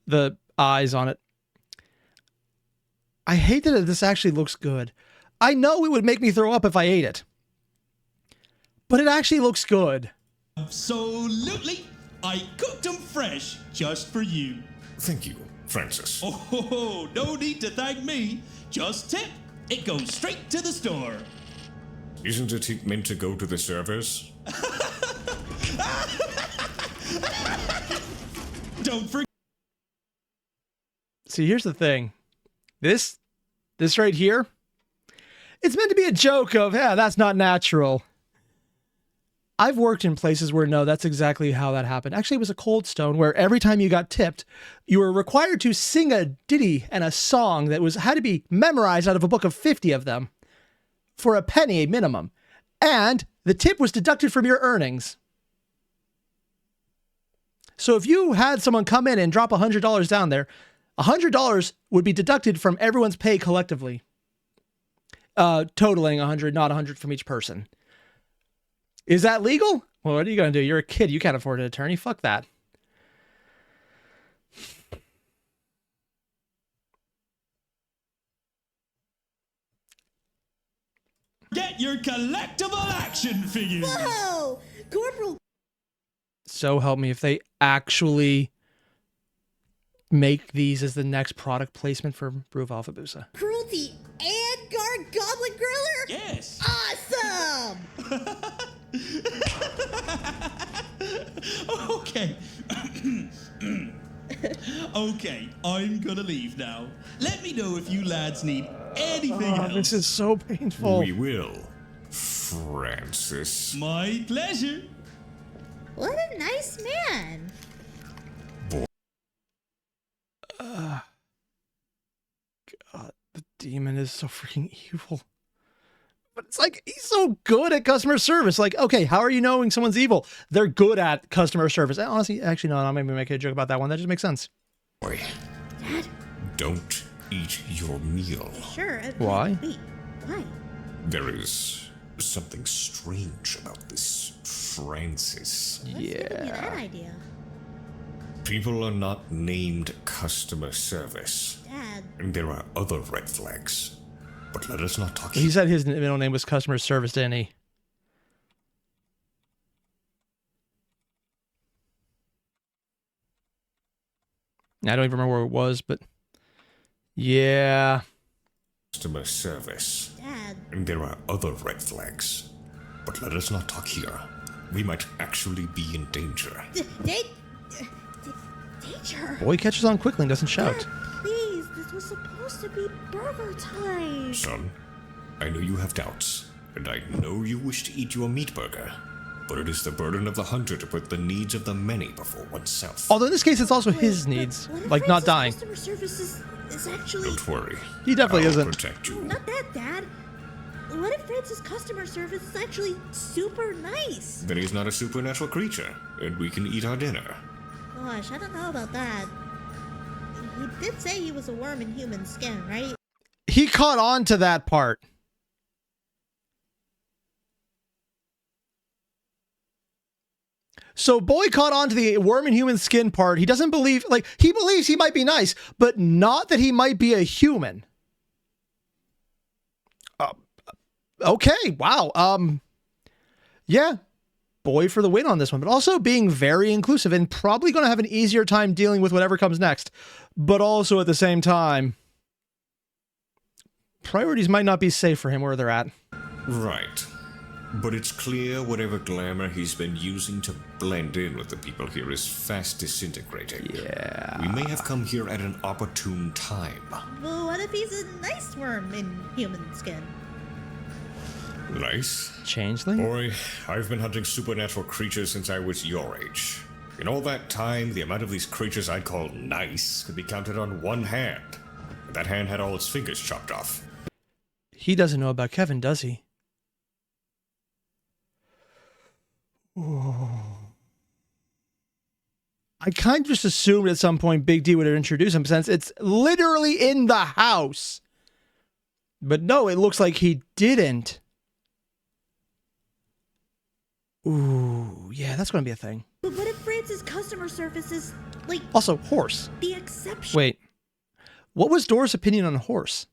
the eyes on it. I hate that this actually looks good. I know it would make me throw up if I ate it. But it actually looks good. Absolutely. I cooked them fresh just for you. Thank you, Francis. Oh, no need to thank me. Just tip. It goes straight to the store. Isn't it meant to go to the servers? Don't forget. See, here's the thing. This right here, it's meant to be a joke of, yeah, that's not natural. I've worked in places where, no, that's exactly how that happened. Actually, it was a Cold Stone where every time you got tipped, you were required to sing a ditty and a song that had to be memorized out of a book of 50 of them for a penny minimum. And the tip was deducted from your earnings. So if you had someone come in and drop $100 down there, $100 would be deducted from everyone's pay collectively. Totaling 100, not 100 from each person. Is that legal? Well, what are you going to do? You're a kid. You can't afford an attorney. Fuck that. Get your collectible action figures. Whoa! Corporal... So help me if they actually make these as the next product placement for Bruva Alfabusa. Cruelty and guard goblin griller? Yes. Awesome! Okay. Okay, I'm gonna leave now. Let me know if you lads need anything else. This is so painful. We will, Francis. My pleasure. What a nice man. God, the demon is so freaking evil. But it's like, he's so good at customer service. Like, okay, how are you knowing someone's evil? They're good at customer service. Honestly, actually, no, I'm not even making a joke about that one. That just makes sense. Boy, Dad? don't eat your meal. Sure. Why? Wait, why? There is something strange about this Francis. What's giving you that idea? People are not named customer service. Dad. And there are other red flags. But let us not talk. He said his middle name was customer service, didn't he? I don't even remember where it was, but yeah. Customer service. Dad. And there are other red flags. But let us not talk here. We might actually be in danger. Danger? Boy catches on quickly and doesn't shout. Dad, please, this was supposed to be burger time. Son, I know you have doubts, and I know you wish to eat your meat burger, but it is the burden of the hunter to put the needs of the many before oneself. Although in this case, it's also his needs, like not dying. Customer service is actually... Don't worry. He definitely I'll isn't. protect you. Not that, Dad. What if France's customer service is actually super nice. Then he's not a supernatural creature, and we can eat our dinner. Gosh, I don't know about that. He did say he was a worm in human skin, right? He caught on to that part. So Boy caught on to the worm in human skin part. He doesn't believe, like, he believes he might be nice, but not that he might be a human. Okay, wow. Yeah, Boy for the win on this one, but also being very inclusive and probably going to have an easier time dealing with whatever comes next. But also at the same time, priorities might not be safe for him where they're at. Right. But it's clear whatever glamour he's been using to blend in with the people here is fast disintegrating. Yeah. We may have come here at an opportune time. Well, what if he's a nice worm in human skin? Nice? Changeling? Boy, I've been hunting supernatural creatures since I was your age. In all that time, the amount of these creatures I'd call nice could be counted on one hand. And that hand had all its fingers chopped off. He doesn't know about Kevin, does he? I kind of just assumed at some point Big D would have introduced him since it's literally in the house. But no, it looks like he didn't. Ooh, yeah, that's going to be a thing. But what if France's customer service is, like... Also, horse. The exception. Wait. What was Dora's opinion on horse?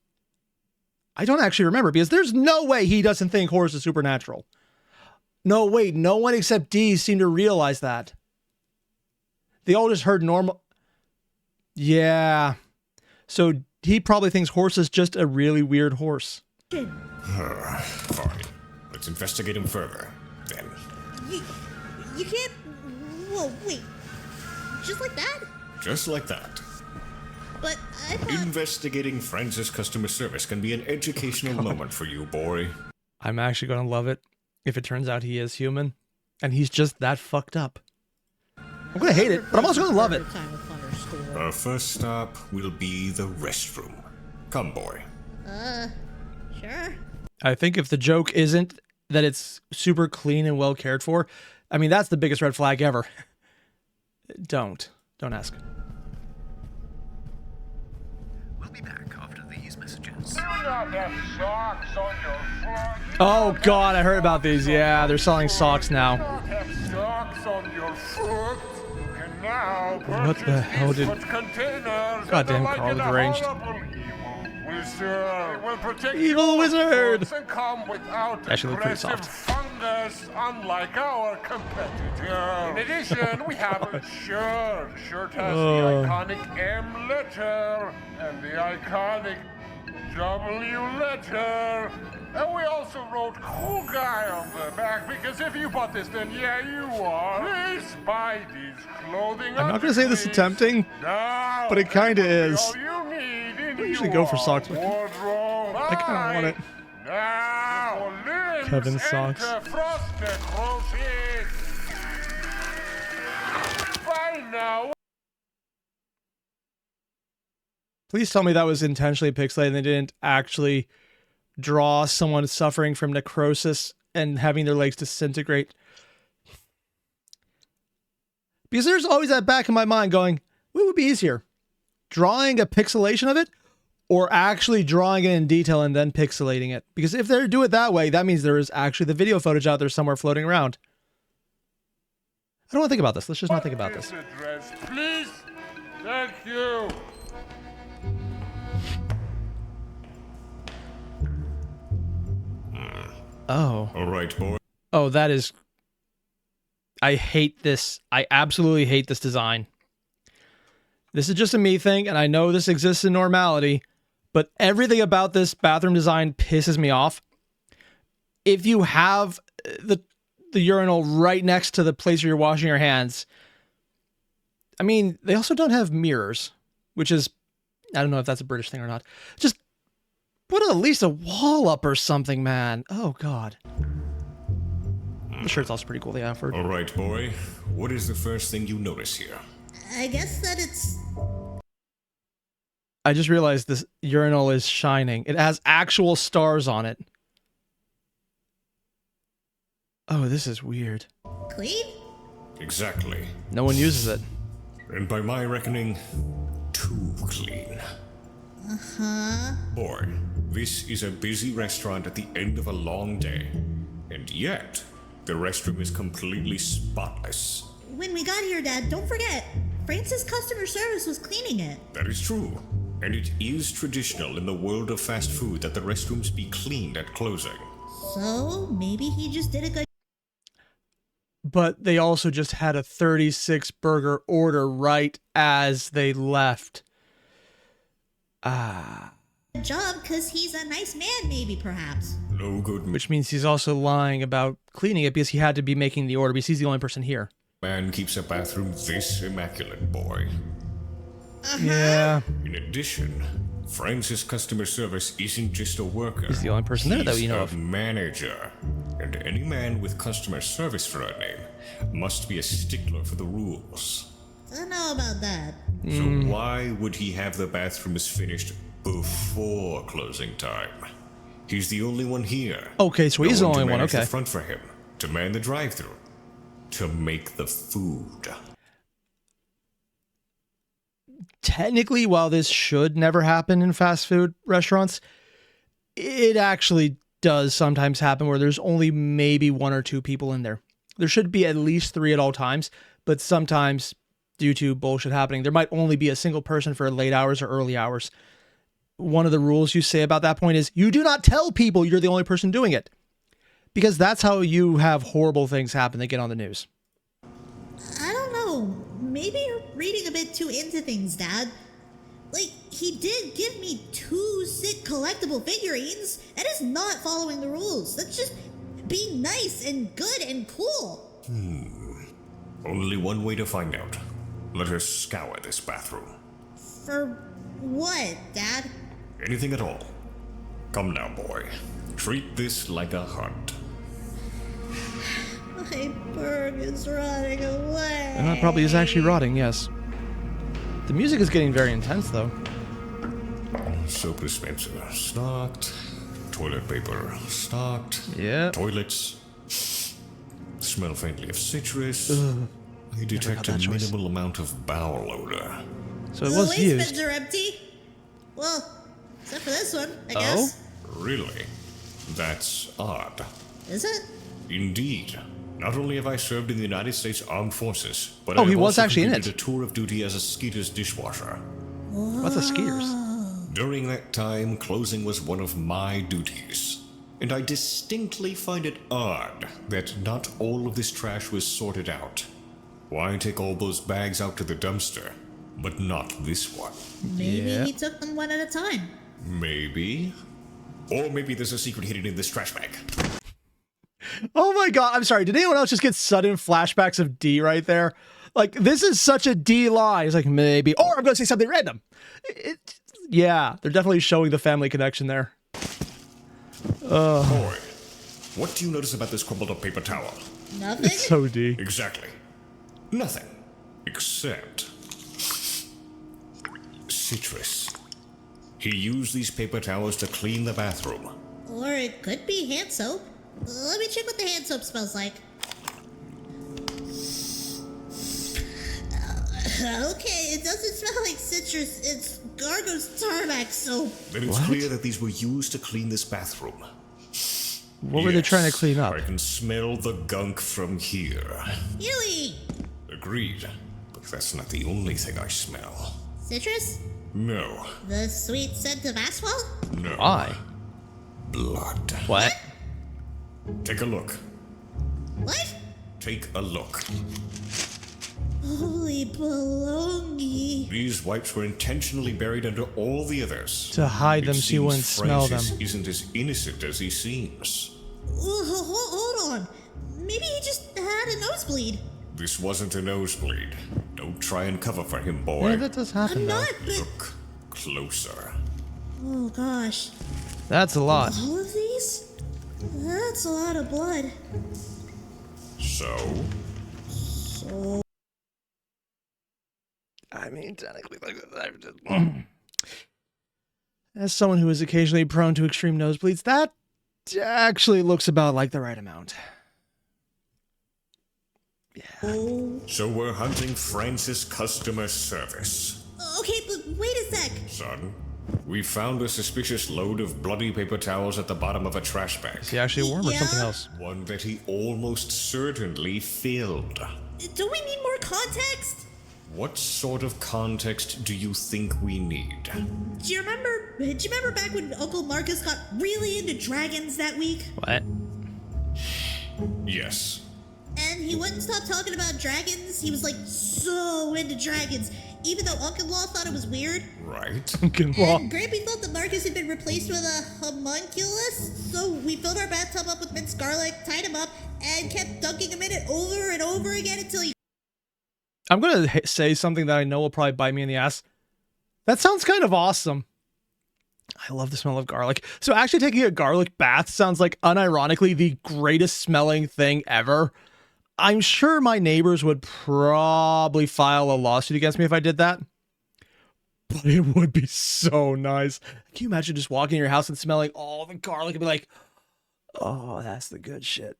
I don't actually remember, because there's no way he doesn't think horse is supernatural. No, wait, no one except D seemed to realize that. They all just heard normal... Yeah. So he probably thinks horse is just a really weird horse. Fine. Let's investigate him further, then. You can't... Whoa, wait. Just like that? Just like that. But I thought... Investigating France's customer service can be an educational moment for you, boy. I'm actually going to love it if it turns out he is human, and he's just that fucked up. I'm going to hate it, but I'm also going to love it. Our first stop will be the restroom. Come, boy. Sure. I think if the joke isn't that it's super clean and well cared for, I mean, that's the biggest red flag ever. Don't ask. We'll be back after these messages. Oh god, I heard about these. Yeah, they're selling socks now. What the hell did... Goddamn Carl deranged. Evil wizard! Actually look pretty soft. Fungus, unlike our competitor. In addition, we have a shirt. Shirt has the iconic M letter and the iconic W letter. And we also wrote cool guy on the back, because if you bought this, then yeah, you are. Please buy these clothing. I'm not gonna say this is tempting, but it kinda is. I usually go for socks with I kinda want it. Now, Kevin's socks. Bye now. Please tell me that was intentionally pixelated and they didn't actually draw someone suffering from necrosis and having their legs disintegrate. Because there's always that back in my mind going, what would be easier? Drawing a pixelation of it or actually drawing it in detail and then pixelating it? Because if they do it that way, that means there is actually the video footage out there somewhere floating around. I don't want to think about this. Let's just not think about this. Address, please. Thank you. Oh. All right, boy. Oh, that is... I hate this. I absolutely hate this design. This is just a me thing, and I know this exists in normality, but everything about this bathroom design pisses me off. If you have the urinal right next to the place where you're washing your hands, I mean, they also don't have mirrors, which is... I don't know if that's a British thing or not. Just put at least a wall up or something, man. Oh, God. The shirt's also pretty cool, they offered. All right, boy. What is the first thing you notice here? I guess that it's... I just realized this urinal is shining. It has actual stars on it. Oh, this is weird. Clean? Exactly. No one uses it. And by my reckoning, too clean. Uh-huh. Boy, this is a busy restaurant at the end of a long day. And yet, the restroom is completely spotless. When we got here, Dad, don't forget, Francis customer service was cleaning it. That is true. And it is traditional in the world of fast food that the restrooms be cleaned at closing. So, maybe he just did a good But they also just had a 36 burger order right as they left. job because he's a nice man, maybe, perhaps. No good Which means he's also lying about cleaning it because he had to be making the order because he's the only person here. man keeps a bathroom this immaculate, boy. Yeah. In addition, Francis customer service isn't just a worker. He's the only person there that you know He's of. a manager. And any man with customer service for a name must be a stickler for the rules. I don't know about that. So why would he have the bathrooms finished before closing time? He's the only one here. Okay, so he's the only to one, manage okay. the front for him, to man the drive-thru, to make the food. Technically, while this should never happen in fast food restaurants, it actually does sometimes happen where there's only maybe 1 or 2 people in there. There should be at least 3 at all times, but sometimes, due to bullshit happening, there might only be a single person for late hours or early hours. One of the rules you say about that point is you do not tell people you're the only person doing it, because that's how you have horrible things happen that get on the news. I don't know. Maybe you're reading a bit too into things, Dad. Like, he did give me 2 sick collectible figurines. That is not following the rules. That's just being nice and good and cool. Only one way to find out. Let her scour this bathroom. For what, Dad? Anything at all. Come now, boy. Treat this like a hunt. My bird is running away. And that probably is actually rotting, yes. The music is getting very intense, though. Soap dispenser stocked. Toilet paper stocked. Yeah. Toilets. Smell faintly of citrus. I detect a that choice. minimal amount of bowel odor. So it The was waste used. bins are empty. Well, except for this one, I guess. Really? That's odd. Is it? Indeed. Not only have I served in the United States Armed Forces, but Oh, I have he was also actually in completed it. a tour of duty as a Skeeter's dishwasher. What's a skiers? During that time, closing was one of my duties. And I distinctly find it odd that not all of this trash was sorted out. Why take all those bags out to the dumpster, but not this one? Maybe Yeah. he took them one at a time. Maybe. Or maybe there's a secret hidden in this trash bag. Oh my god, I'm sorry. Did anyone else just get sudden flashbacks of D right there? Like, this is such a D lie. It's like, maybe. Or I'm going to say something random. Yeah, they're definitely showing the family connection there. Boy, what do you notice about this crumpled up paper towel? Nothing? It's so D. Exactly. Nothing. Except citrus. He used these paper towels to clean the bathroom. Or it could be hand soap. Let me check what the hand soap smells like. Okay, it doesn't smell like citrus. It's Gargo's tarmac soap. Then it's clear that these were used to clean this bathroom. What were they trying to clean up? I can smell the gunk from here. Ewy! Agreed. But that's not the only thing I smell. Citrus? No. The sweet scent of asphalt? No. Why? Blood. What? Take a look. What? Take a look. Holy baloney. These wipes were intentionally buried under all the others. To hide them It so you wouldn't seems smell Francis them. isn't as innocent as he seems. Hold on. Maybe he just had a nosebleed. This wasn't a nosebleed. Don't try and cover for him, boy. Yeah, that does happen, I'm though. not, but... Look closer. Oh, gosh. That's a lot. All of these? That's a lot of blood. So? I mean, technically, as someone who is occasionally prone to extreme nosebleeds, that actually looks about like the right amount. Oh. So we're hunting Francis customer service. Okay, but wait a sec. Son, we found a suspicious load of bloody paper towels at the bottom of a trash bag. Is he actually warm or Yeah? something else? One that he almost certainly filled. Don't we need more context? What sort of context do you think we need? Do you remember back when Uncle Marcus got really into dragons that week? What? Yes. And he wouldn't stop talking about dragons. He was like so into dragons, even though Uncle Law thought it was weird. Right. And Grampy thought that Marcus had been replaced with a homunculus, so we filled our bathtub up with minced garlic, tied him up, and kept dunking him in it over and over again until he... I'm going to say something that I know will probably bite me in the ass. That sounds kind of awesome. I love the smell of garlic. So actually taking a garlic bath sounds like unironically the greatest smelling thing ever. I'm sure my neighbors would probably file a lawsuit against me if I did that. But it would be so nice. Can you imagine just walking in your house and smelling all the garlic and be like, oh, that's the good shit.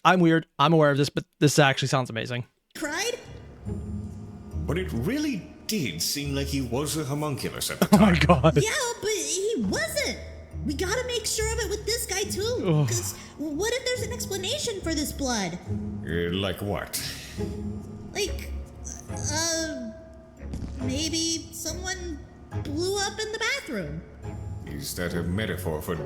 I'm weird. I'm aware of this, but this actually sounds amazing. cried? But it really did seem like he was a homunculus at the time. Oh my god. Yeah, but he wasn't. We gotta make sure of it with this guy too. Because what if there's an explanation for this blood? Like what? Like, maybe someone blew up in the bathroom. Is that a metaphor for...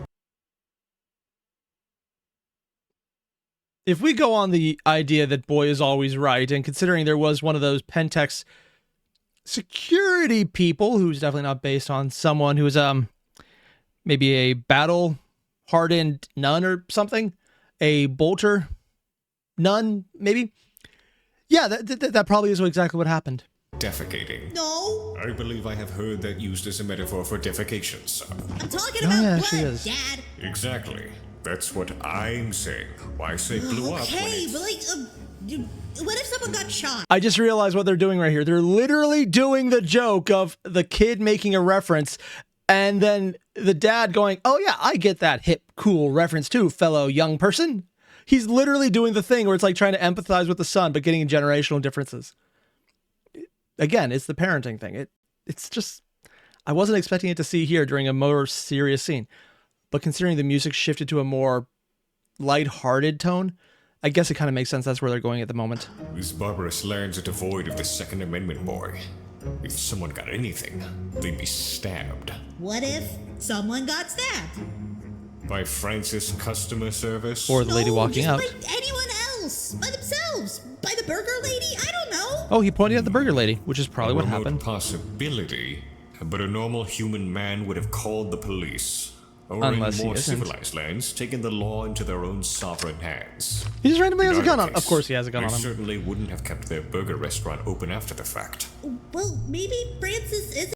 If we go on the idea that boy is always right, and considering there was one of those Pentex security people who's definitely not based on someone who's maybe a battle hardened nun or something, a bolter nun maybe, yeah, that probably is exactly what happened. Defecating. No. I believe I have heard that used as a metaphor for defecation, son. I'm talking about yeah, blood, she is. Dad. Exactly. That's what I'm saying. Why say blew up when Okay, it's... but like, what if someone got shot? I just realized what they're doing right here. They're literally doing the joke of the kid making a reference and then the dad going, oh yeah, I get that hip, cool reference too, fellow young person. He's literally doing the thing where it's like trying to empathize with the son, but getting generational differences. Again, it's the parenting thing. It's just, I wasn't expecting it to see here during a more serious scene, but considering the music shifted to a more lighthearted tone, I guess it kind of makes sense that's where they're going at the moment. These barbarous lands are devoid of the Second Amendment, boy. If someone got anything, they'd be stabbed. What if someone got stabbed? By Francis customer service? Or the lady walking just out. by anyone else. By themselves. By the burger lady? I don't know. Oh, he pointed at the burger lady, which is probably a what remote happened. Possibility, but a normal human man would have called the police. Or Unless in he more isn't. civilized lands, taken the law into their own sovereign hands. He just randomly has a In gun either on. Of case, course he has a gun they on him. certainly wouldn't have kept their burger restaurant open after the fact. Well, maybe Francis isn't.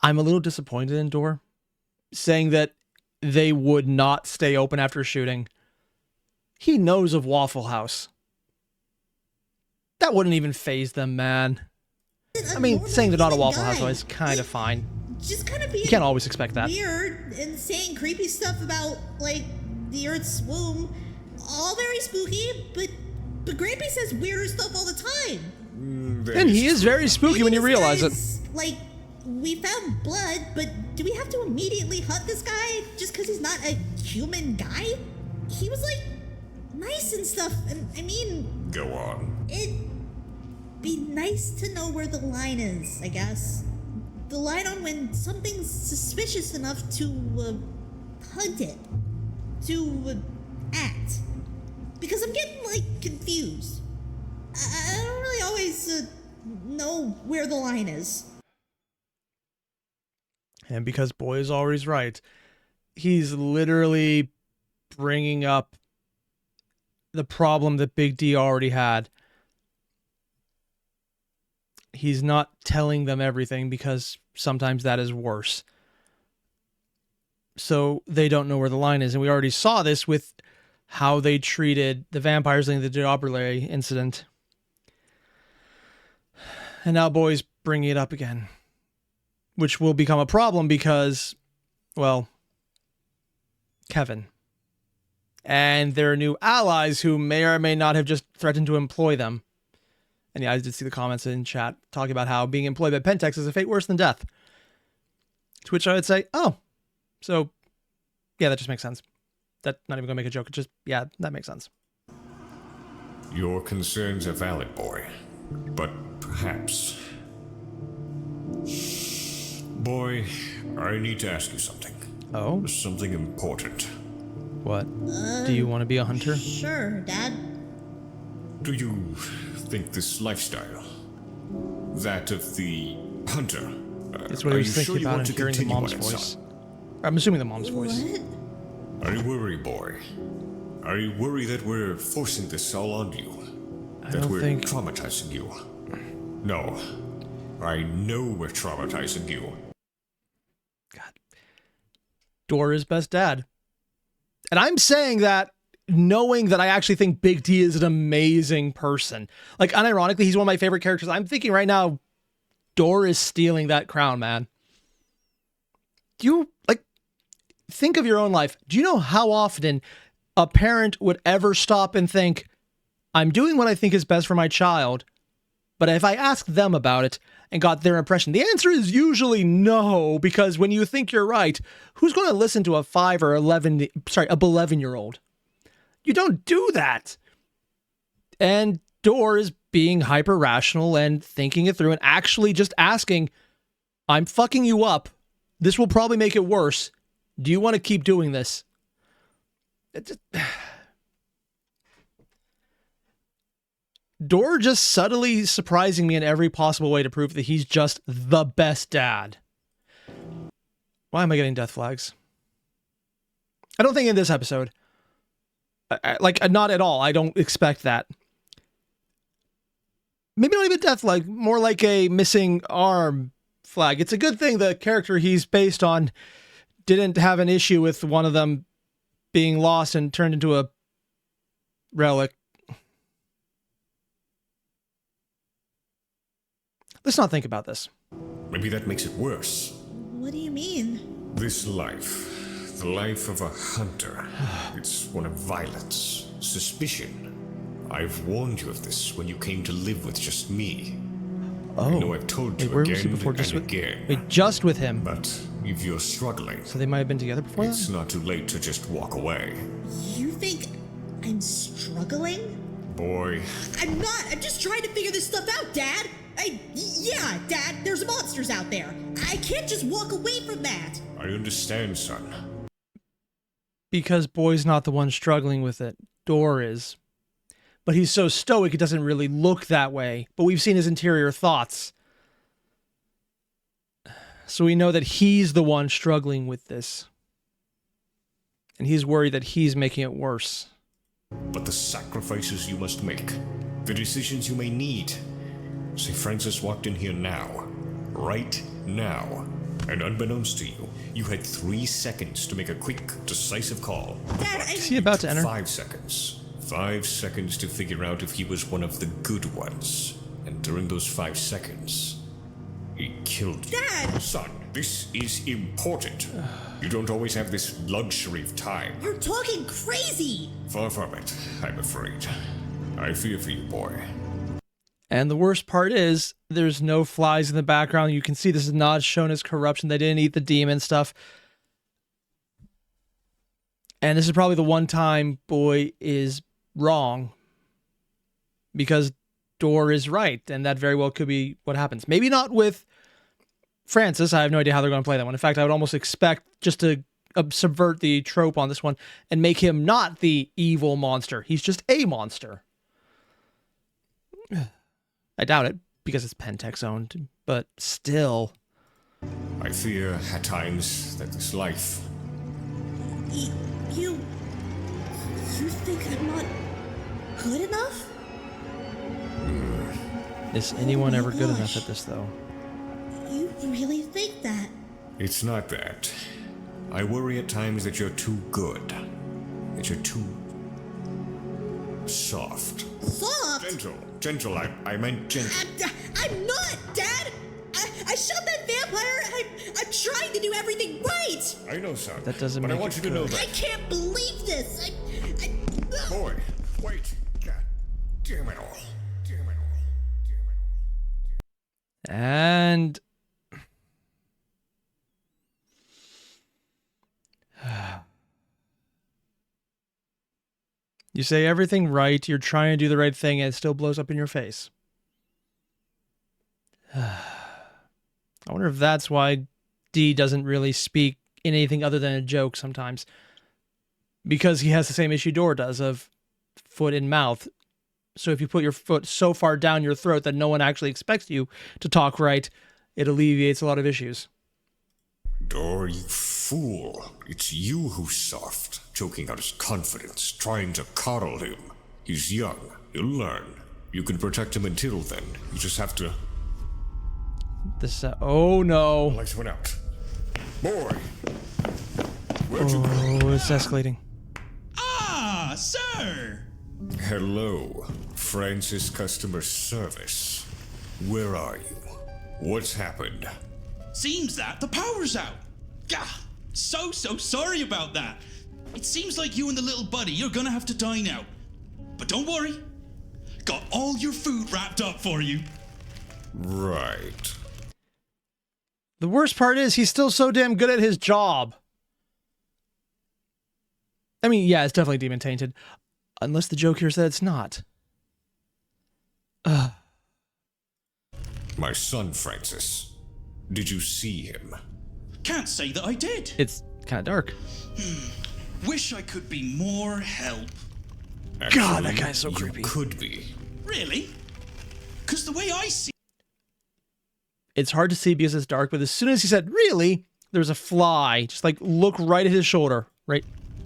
I'm a little disappointed in Dor saying that they would not stay open after shooting. He knows of Waffle House. That wouldn't even faze them, man. I mean, saying they're not a Waffle House is kind of fine. Just kind of being You can't always expect that. weird and saying creepy stuff about, like, the Earth's womb. All very spooky, but Grampy says weirder stuff all the time. And he is very spooky when you This realize it. guy's, like, we found blood, but do we have to immediately hunt this guy just because he's not a human guy? He was, like, nice and stuff, and I mean... Go on. It'd be nice to know where the line is, I guess. The line on when something's suspicious enough to hunt it. To act. Because I'm getting, like, confused. I don't really always know where the line is. And because boy is always right, he's literally bringing up the problem that Big D already had. He's not telling them everything because sometimes that is worse. So they don't know where the line is. And we already saw this with how they treated the vampires in the D'Auberlay incident. And now boy's bringing it up again, which will become a problem because, well, Kevin. and their new allies who may or may not have just threatened to employ them. And yeah, I did see the comments in chat talking about how being employed by Pentex is a fate worse than death. To which I would say, oh, so yeah, that just makes sense. That's not even going to make a joke. It just, yeah, that makes sense. Your concerns are valid, boy. But perhaps... Boy, I need to ask you something. Oh? Something important. What? Do you want to be a hunter? Sure, Dad. Do you think this lifestyle, that of the hunter, That's what I was thinking about and hearing the mom's voice. I'm assuming the mom's voice. What? Are you worried, boy? Are you worried that we're forcing this all on you? That we're traumatizing you? No. I know we're traumatizing you. God. Dora's best dad. And I'm saying that knowing that I actually think Big D is an amazing person. Like, unironically, he's one of my favorite characters. I'm thinking right now, Dora is stealing that crown, man. Do you, like, think of your own life. Do you know how often a parent would ever stop and think, I'm doing what I think is best for my child, but if I asked them about it and got their impression, the answer is usually no, because when you think you're right, who's going to listen to a 11-year-old? You don't do that. And Dora is being hyper rational and thinking it through and actually just asking, I'm fucking you up. This will probably make it worse. Do you want to keep doing this? Dora just subtly surprising me in every possible way to prove that he's just the best dad. Why am I getting death flags? I don't think in this episode. Like, not at all. I don't expect that. Maybe not even death flag, more like a missing arm flag. It's a good thing the character he's based on didn't have an issue with one of them being lost and turned into a relic. Let's not think about this. Maybe that makes it worse. What do you mean? This life, the life of a hunter, it's one of violence, suspicion. I've warned you of this when you came to live with just me. Oh. I know I've told you where was he again before? and Just with, again. wait, just with him. But if you're struggling, so they might have been together before it's that? not too late to just walk away. You think I'm struggling? Boy. I'm not. I'm just trying to figure this stuff out, Dad. Yeah, Dad, there's monsters out there. I can't just walk away from that. I understand, son. Because Boy's not the one struggling with it. Dor is. But he's so stoic, it doesn't really look that way. But we've seen his interior thoughts. So we know that he's the one struggling with this. And he's worried that he's making it worse. But the sacrifices you must make, the decisions you may need. Say Francis walked in here now. Right now. And unbeknownst to you, you had 3 seconds to make a quick, decisive call. Dad, is he about to enter? 5 seconds. 5 seconds to figure out if he was one of the good ones. And during those 5 seconds, he killed you. Dad! Son, this is important. You don't always have this luxury of time. You're talking crazy! Far from it, I'm afraid. I fear for you, boy. And the worst part is, there's no flies in the background. You can see this is not shown as corruption. They didn't eat the demon stuff. And this is probably the one time Boy is wrong. Because Dor is right. And that very well could be what happens. Maybe not with Francis. I have no idea how they're going to play that one. In fact, I would almost expect just to subvert the trope on this one and make him not the evil monster. He's just a monster. I doubt it, because it's Pentex owned, but still. I fear, at times, that this life... You think I'm not good enough? Is anyone ever good enough at this, though? You really think that? It's not that. I worry at times that you're too good. That you're too... soft. Soft? Gentle, I meant gentle. I'm not, Dad! I shot that vampire and I'm trying to do everything right! I know, son. That doesn't but make I want it you to know good. that. I can't believe this! Boy, wait. God damn it all. Damn it all. And you say everything right, you're trying to do the right thing, and it still blows up in your face. I wonder if that's why D doesn't really speak in anything other than a joke sometimes. Because he has the same issue Dora does of foot in mouth. So if you put your foot so far down your throat that no one actually expects you to talk right, it alleviates a lot of issues. Dora, you fool. It's you who's soft, choking out his confidence, trying to coddle him. He's young. He'll learn. You can protect him until then. You just have to... oh no. Lights went out. Boy! Where'd you go? Oh, it's escalating. Ah, sir! Hello, Francis Customer Service. Where are you? What's happened? Seems that the power's out. Gah! So sorry about that. It seems like you and the little buddy are gonna have to dine out. But don't worry. Got all your food wrapped up for you. Right. The worst part is he's still so damn good at his job. I mean, yeah, it's definitely demon tainted. Unless the joke here said it's not. My son, Francis. Did you see him? Can't say that I did. It's kind of dark. Wish I could be more help. Actually, God, that guy's so you creepy. Could be. Really? Because the way I see... It's hard to see because it's dark, but as soon as he said, really, there's a fly. Just like, look right at his shoulder. Right?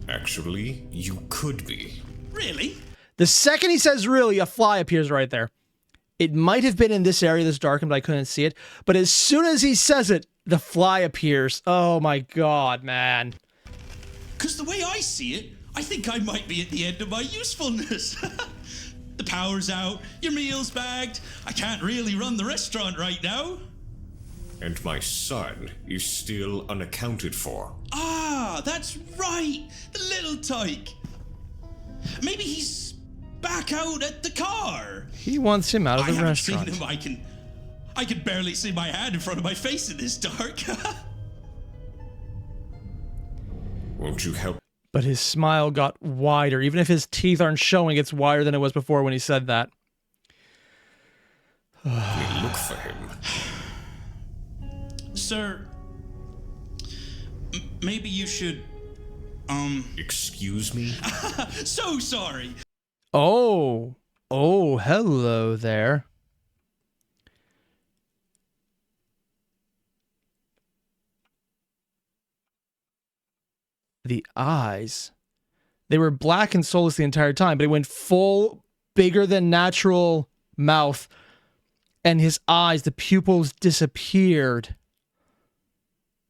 Actually, you could be. Really? The second he says really, a fly appears right there. It might have been in this area that's darkened, but I couldn't see it. But as soon as he says it, the fly appears. Oh my god, man. Because the way I see it, I think I might be at the end of my usefulness. The power's out, your meal's bagged. I can't really run the restaurant right now. And my son is still unaccounted for. Ah, that's right. The little tyke. Maybe he's back out at the car. He wants him out of the restaurant. I haven't seen him. I can barely see my hand in front of my face in this dark. Won't you help? But his smile got wider. Even if his teeth aren't showing, it's wider than it was before when he said that. We look for him. Sir, maybe you should, Excuse me? So sorry. Oh, hello there. The eyes. They were black and soulless the entire time, but it went full, bigger than natural mouth. And his eyes, the pupils disappeared.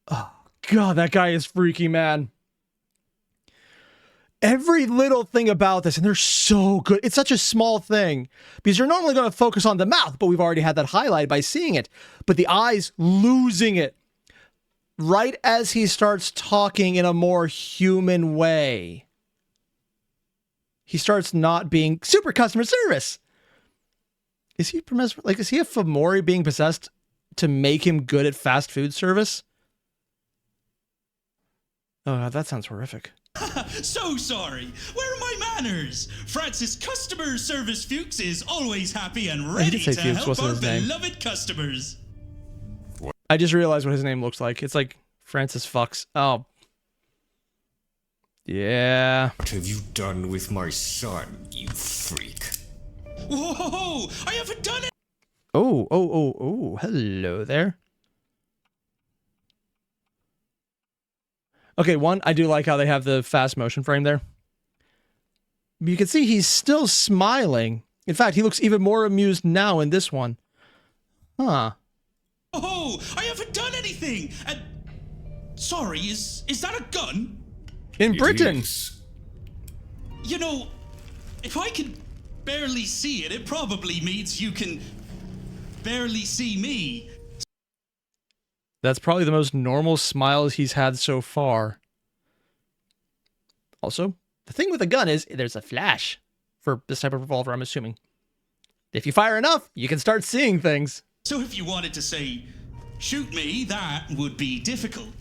Oh, God, that guy is freaky, man. Every little thing about this, and they're so good. It's such a small thing because you're normally going to focus on the mouth, but we've already had that highlighted by seeing it. But the eyes losing it right as he starts talking in a more human way. He starts not being super customer service. Is he a Fomori being possessed to make him good at fast food service? Oh, God, that sounds horrific. So sorry. Where are my manners? Francis Customer Service Fuchs is always happy and ready to help our beloved customers. I just realized what his name looks like. It's like Francis Fuchs. Oh. Yeah. What have you done with my son, you freak? Whoa! I haven't done it! Oh, hello there. Okay, one, I do like how they have the fast motion frame there. You can see he's still smiling. In fact, he looks even more amused now in this one. Huh. Oh, I haven't done anything! Sorry, is that a gun? In Britain! You know, if I can barely see it, it probably means you can barely see me. That's probably the most normal smile he's had so far. Also, The thing with a gun is there's a flash for this type of revolver, I'm assuming. If you fire enough, you can start seeing things. So if you wanted to say, shoot me, that would be difficult.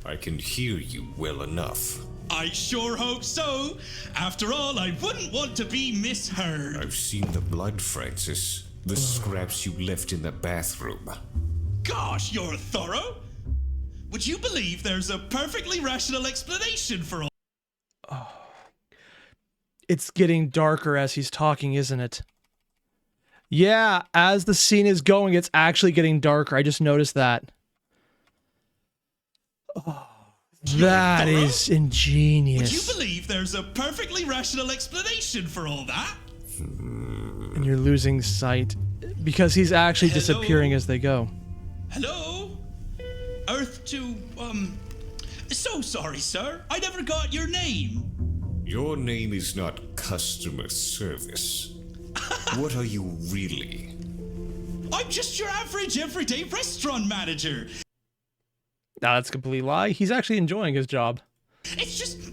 I can hear you well enough. I sure hope so. After all, I wouldn't want to be misheard. I've seen the blood, Francis. The scraps you left in the bathroom. Gosh, you're thorough. Would you believe there's a perfectly rational explanation for all? Oh. It's getting darker as he's talking, isn't it? Yeah, as the scene is going, it's actually getting darker. I just noticed that. Oh, that is ingenious. Would you believe there's a perfectly rational explanation for all that? And you're losing sight because he's actually disappearing as they go. Hello? Earth to, so sorry, sir. I never got your name. Your name is not customer service. What are you really? I'm just your average everyday restaurant manager. No, that's a complete lie. He's actually enjoying his job. It's just...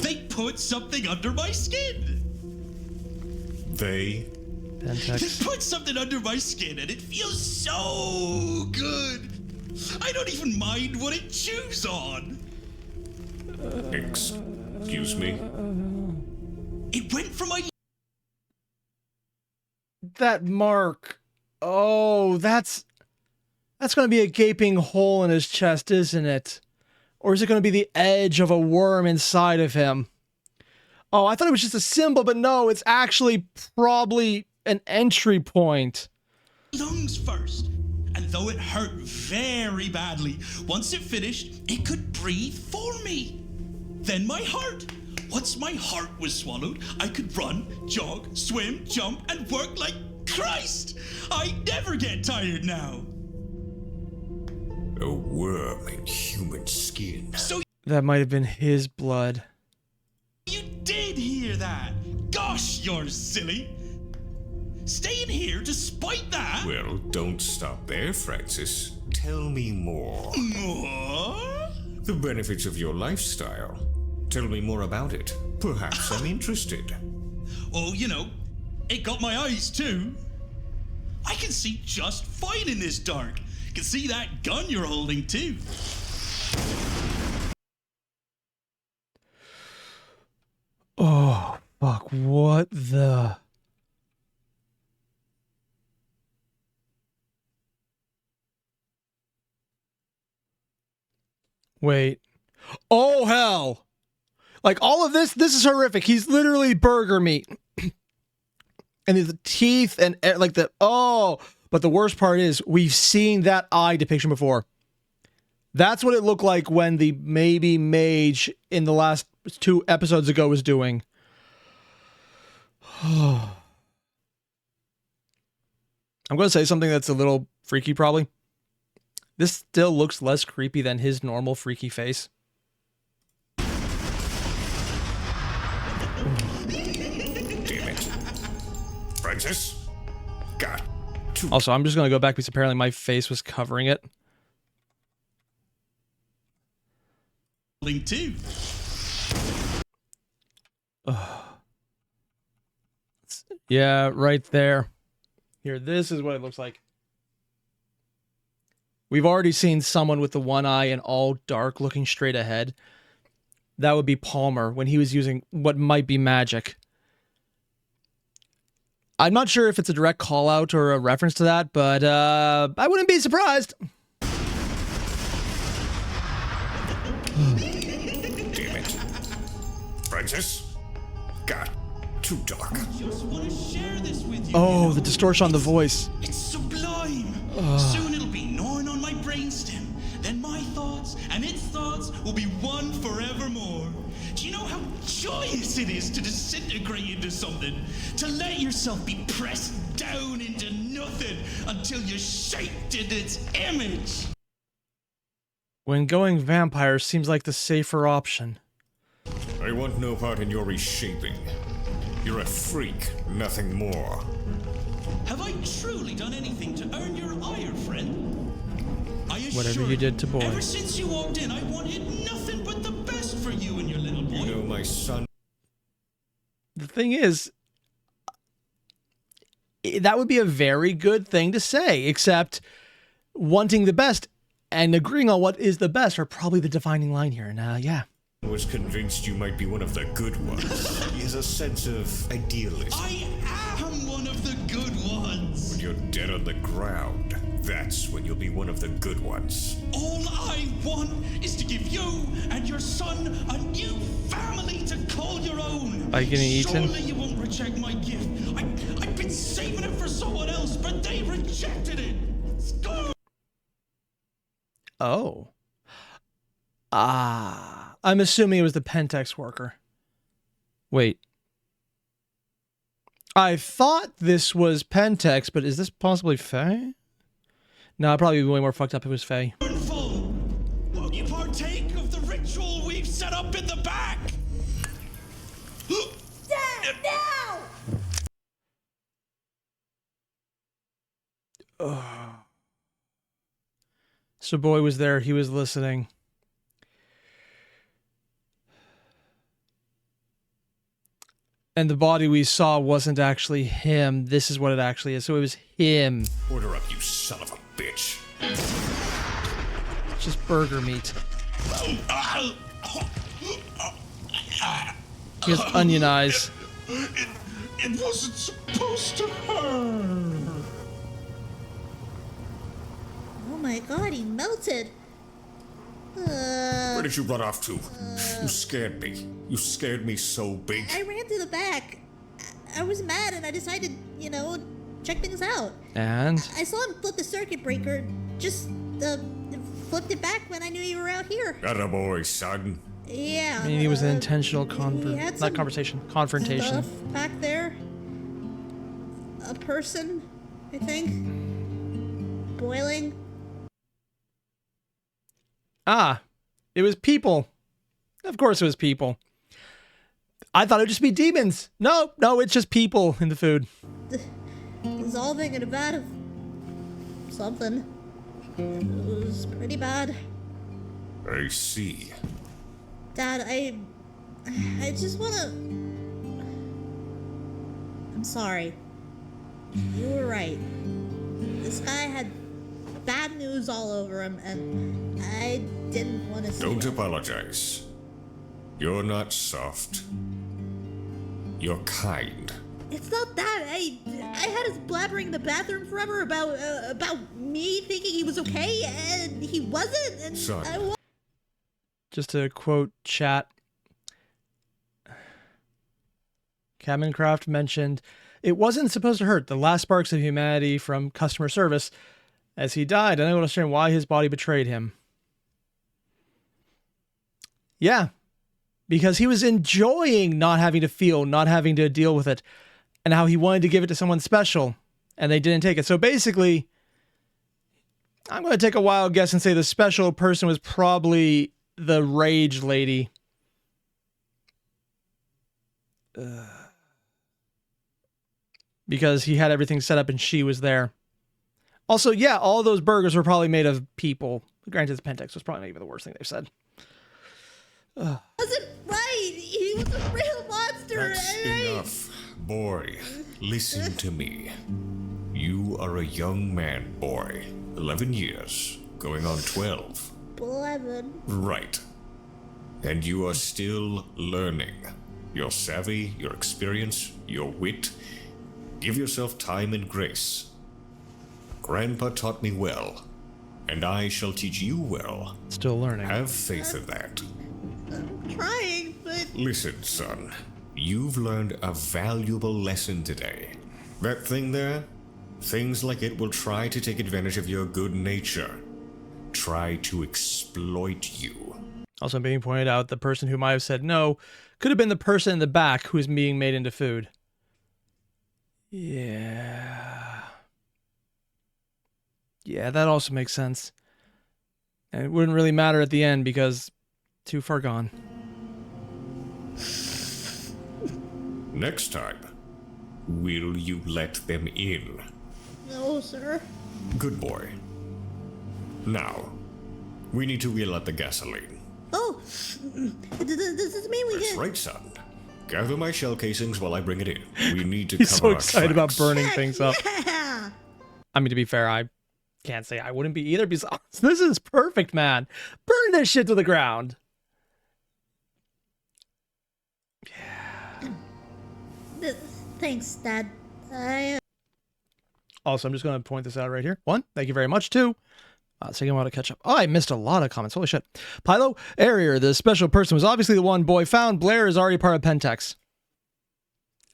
they put something under my skin. They put something under my skin and it feels so good. I don't even mind what it chews on. Excuse me? It went from my... That mark. Oh, that's going to be a gaping hole in his chest, isn't it? Or is it going to be the edge of a worm inside of him? Oh, I thought it was just a symbol, but no, it's actually probably an entry point. Lungs first. And though it hurt very badly, once it finished, it could breathe for me. Then my heart. Once my heart was swallowed, I could run, jog, swim, jump, and work like Christ. I never get tired now. A worm in human skin. So that might have been his blood. You did hear that. Gosh, you're silly. Staying here despite that? Well, don't stop there, Francis. Tell me more. More? The benefits of your lifestyle. Tell me more about it. Perhaps I'm interested. Oh, you know, it got my eyes too. I can see just fine in this dark. Can see that gun you're holding too. Oh, fuck. What the... Wait. Oh, hell. Like, all of this is horrific. He's literally burger meat. And the teeth and, like, the... Oh... But the worst part is, we've seen that eye depiction before. That's what it looked like when the maybe mage in the last 2 episodes ago was doing. I'm going to say something that's a little freaky, probably. This still looks less creepy than his normal freaky face. Damn it. Francis? God. Also, I'm just going to go back because apparently my face was covering it. Link 2. Yeah, right there. Here, this is what it looks like. We've already seen someone with the one eye and all dark looking straight ahead. That would be Palmer when he was using what might be magic. I'm not sure if it's a direct call out or a reference to that, but I wouldn't be surprised. Damn it. Francis? God, too dark. I just want to share this with you. Oh, the distortion on the voice. It's sublime. Soon it'll be gnawing on my brainstem. Then my thoughts and its thoughts will be one forevermore. Do you know how joyous it is to disintegrate into something? To let yourself be pressed down into nothing until you're shaped into its image. When going vampire seems like the safer option. I want no part in your reshaping. You're a freak, nothing more. Have I truly done anything to earn your ire, friend? Whatever you did to boys. Ever since you walked in, I wanted nothing but the best for you and your little You know, my son. The thing is, that would be a very good thing to say, except wanting the best and agreeing on what is the best are probably the defining line here. And yeah. Was convinced you might be one of the good ones. He has a sense of idealism. I am one of the good ones. When you're dead on the ground, that's when you'll be one of the good ones. All I want is to give you and your son a new family to call your own. By getting eaten? Surely you won't reject my gift. I've been saving it for someone else, but they rejected it. Score! Oh. I'm assuming it was the Pentex worker. Wait. I thought this was Pentex, but is this possibly Faye? No, it'd probably be way more fucked up if it was Faye. Won't you partake of the ritual we've set up in the back? Dad, now! So boy was there. He was listening. And the body we saw wasn't actually him. This is what it actually is. So it was him. Order up, you son of a bitch. It's just burger meat. He has onion eyes. It wasn't supposed to hurt. Oh my god, he melted. Where did you run off to? You scared me. You scared me so big. I ran to the back. I was mad and I decided, check things out. And? I saw him flip the circuit breaker. Just flipped it back when I knew you were out here. Attaboy, son. Yeah. I mean, he was an intentional confrontation. confrontation. Stuff back there. A person, I think. Boiling. It was people. Of course it was people. I thought it would just be demons. No, it's just people in the food. Dissolving in a vat of something. It was pretty bad. I see. Dad, I just wanna... I'm sorry. You were right. This guy had bad news all over him, and I didn't want to see Don't it. apologize. You're not soft. You're kind. It's not that. I had us blabbering in the bathroom forever about me thinking he was okay, and he wasn't. And Son. Just to quote chat, Camencraft mentioned, it wasn't supposed to hurt. The last sparks of humanity from customer service as he died. I don't understand why his body betrayed him. Yeah, because he was enjoying not having to feel, not having to deal with it, and how he wanted to give it to someone special, and they didn't take it. So basically, I'm going to take a wild guess and say the special person was probably the rage lady. Because he had everything set up and she was there. Also, yeah, all those burgers were probably made of people. Granted, the Pentex was probably not even the worst thing they've said. Wasn't right. He was a real monster. That's enough. Boy, listen to me. You are a young man, boy. 11 years, going on 12. 11. Right. And you are still learning. Your savvy, your experience, your wit. Give yourself time and grace. Grandpa taught me well, and I shall teach you well. Still learning. Have faith in that. I'm trying, but... Listen, son. You've learned a valuable lesson today. That thing there? Things like it will try to take advantage of your good nature. Try to exploit you. Also being pointed out, the person who might have said no could have been the person in the back who is being made into food. Yeah. Yeah, that also makes sense. And it wouldn't really matter at the end because too far gone. Next time, will you let them in? No, sir. Good boy. Now, we need to wheel out the gasoline. Oh, does this mean we That's can... right, son. Gather my shell casings while I bring it in. We need to He's cover so our excited about tracks. burning things up. Yeah. I mean, to be fair, I can't say I wouldn't be either, because this is perfect, man. Burn this shit to the ground. Thanks, Dad. Also, I'm just going to point this out right here. 1, thank you very much. 2, it's taking a while to catch up. Oh, I missed a lot of comments. Holy shit. Pilo, Airier, the special person, was obviously the one boy found. Blair is already part of Pentex.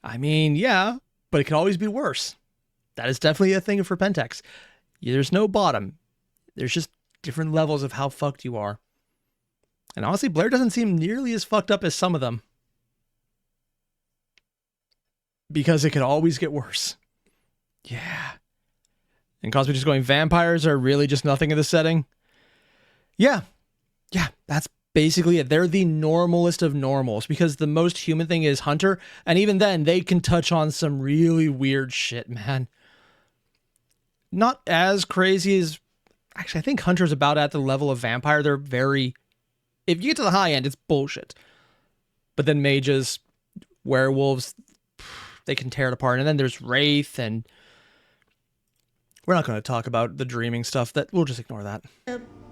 I mean, yeah, but it could always be worse. That is definitely a thing for Pentex. There's no bottom. There's just different levels of how fucked you are. And honestly, Blair doesn't seem nearly as fucked up as some of them. Because it could always get worse. Yeah. And Cosby just going, vampires are really just nothing in the setting? Yeah. Yeah, that's basically it. They're the normalest of normals, because the most human thing is Hunter, and even then, they can touch on some really weird shit, man. Not as crazy as... Actually, I think Hunter's about at the level of vampire. They're very... If you get to the high end, it's bullshit. But then mages, werewolves, they can tear it apart. And then there's Wraith, and... We're not going to talk about the dreaming stuff. That we'll just ignore that.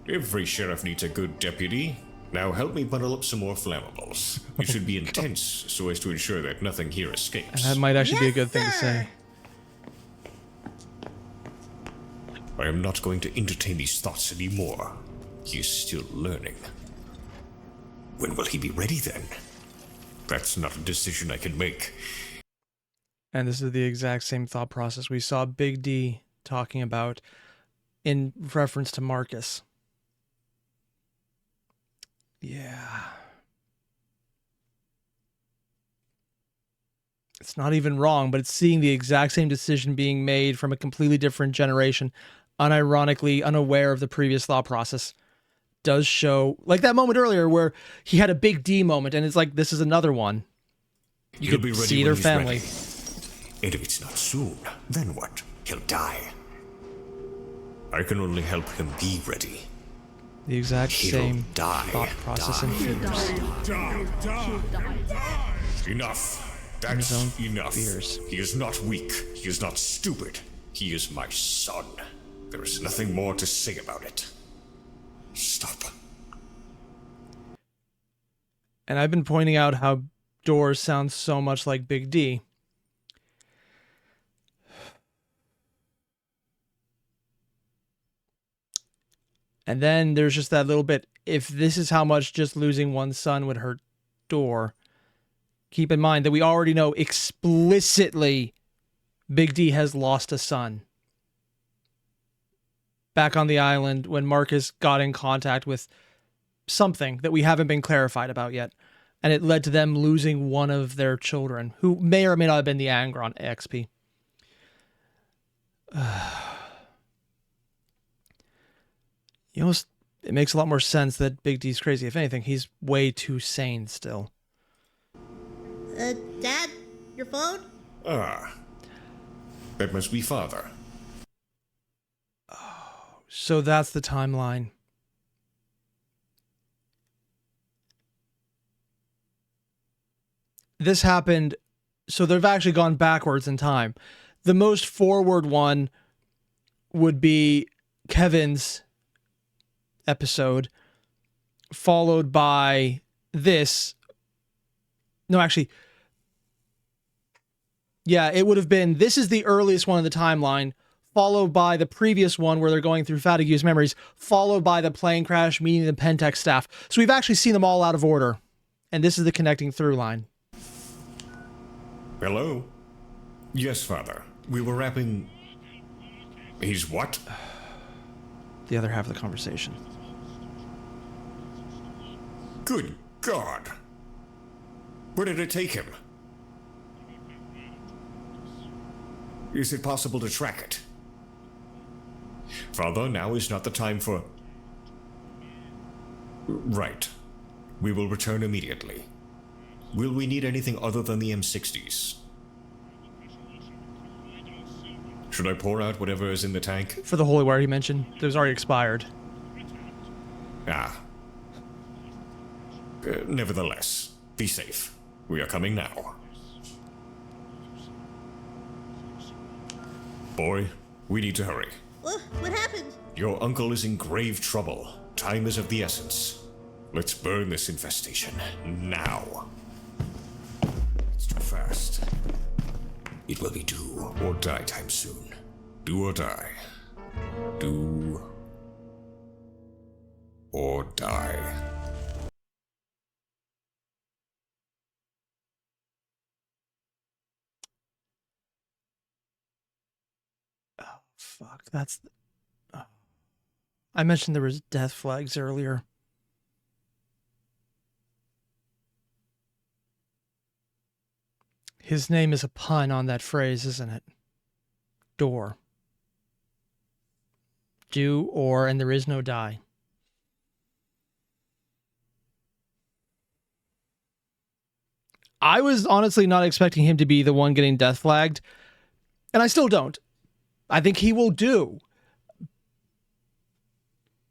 Every sheriff needs a good deputy. Now help me bundle up some more flammables. It should be intense, so as to ensure that nothing here escapes. And that might actually be a good thing to say. I am not going to entertain these thoughts anymore. He is still learning. When will he be ready then? That's not a decision I can make. And this is the exact same thought process we saw Big D talking about in reference to Marcus. Yeah. It's not even wrong, but it's seeing the exact same decision being made from a completely different generation, unironically unaware of the previous thought process, does show, like that moment earlier where he had a Big D moment, and it's like, this is another one. You can see their family. And if it's not soon, then what? He'll die. I can only help him be ready. The exact same thought process and fears. Enough. That's enough. Fears. He is not weak. He is not stupid. He is my son. There is nothing more to say about it. Stop. And I've been pointing out how Doors sounds so much like Big D. And then there's just that little bit, if this is how much just losing one son would hurt Door, keep in mind that we already know explicitly Big D has lost a son. Back on the island when Marcus got in contact with something that we haven't been clarified about yet. And it led to them losing one of their children, who may or may not have been the Angron XP. You know, it makes a lot more sense that Big D's crazy. If anything, he's way too sane still. Dad, your phone? Ah. That must be Father. Oh, so that's the timeline. This happened, so they've actually gone backwards in time. The most forward one would be Kevin's episode, followed by this. No, actually, yeah, it would have been, this is the earliest one in the timeline, followed by the previous one where they're going through Fatigue's memories, followed by the plane crash, meeting the Pentex staff. So we've actually seen them all out of order. And this is the connecting through line. Hello? Yes, Father. We were wrapping... He's what? The other half of the conversation. Good God. Where did it take him? Is it possible to track it? Father, now is not the time for... Right. We will return immediately. Will we need anything other than the M60s? Should I pour out whatever is in the tank? For the holy wire he mentioned, it was already expired. Ah. Nevertheless, be safe. We are coming now. Boy, we need to hurry. What happened? Your uncle is in grave trouble. Time is of the essence. Let's burn this infestation now. It's too fast. It will be do or die time soon. Do or die. Do or die. Oh, fuck. That's... Oh. I mentioned there was death flags earlier. His name is a pun on that phrase, isn't it? Door. Do or, and there is no die. I was honestly not expecting him to be the one getting death flagged, and I still don't. I think he will do.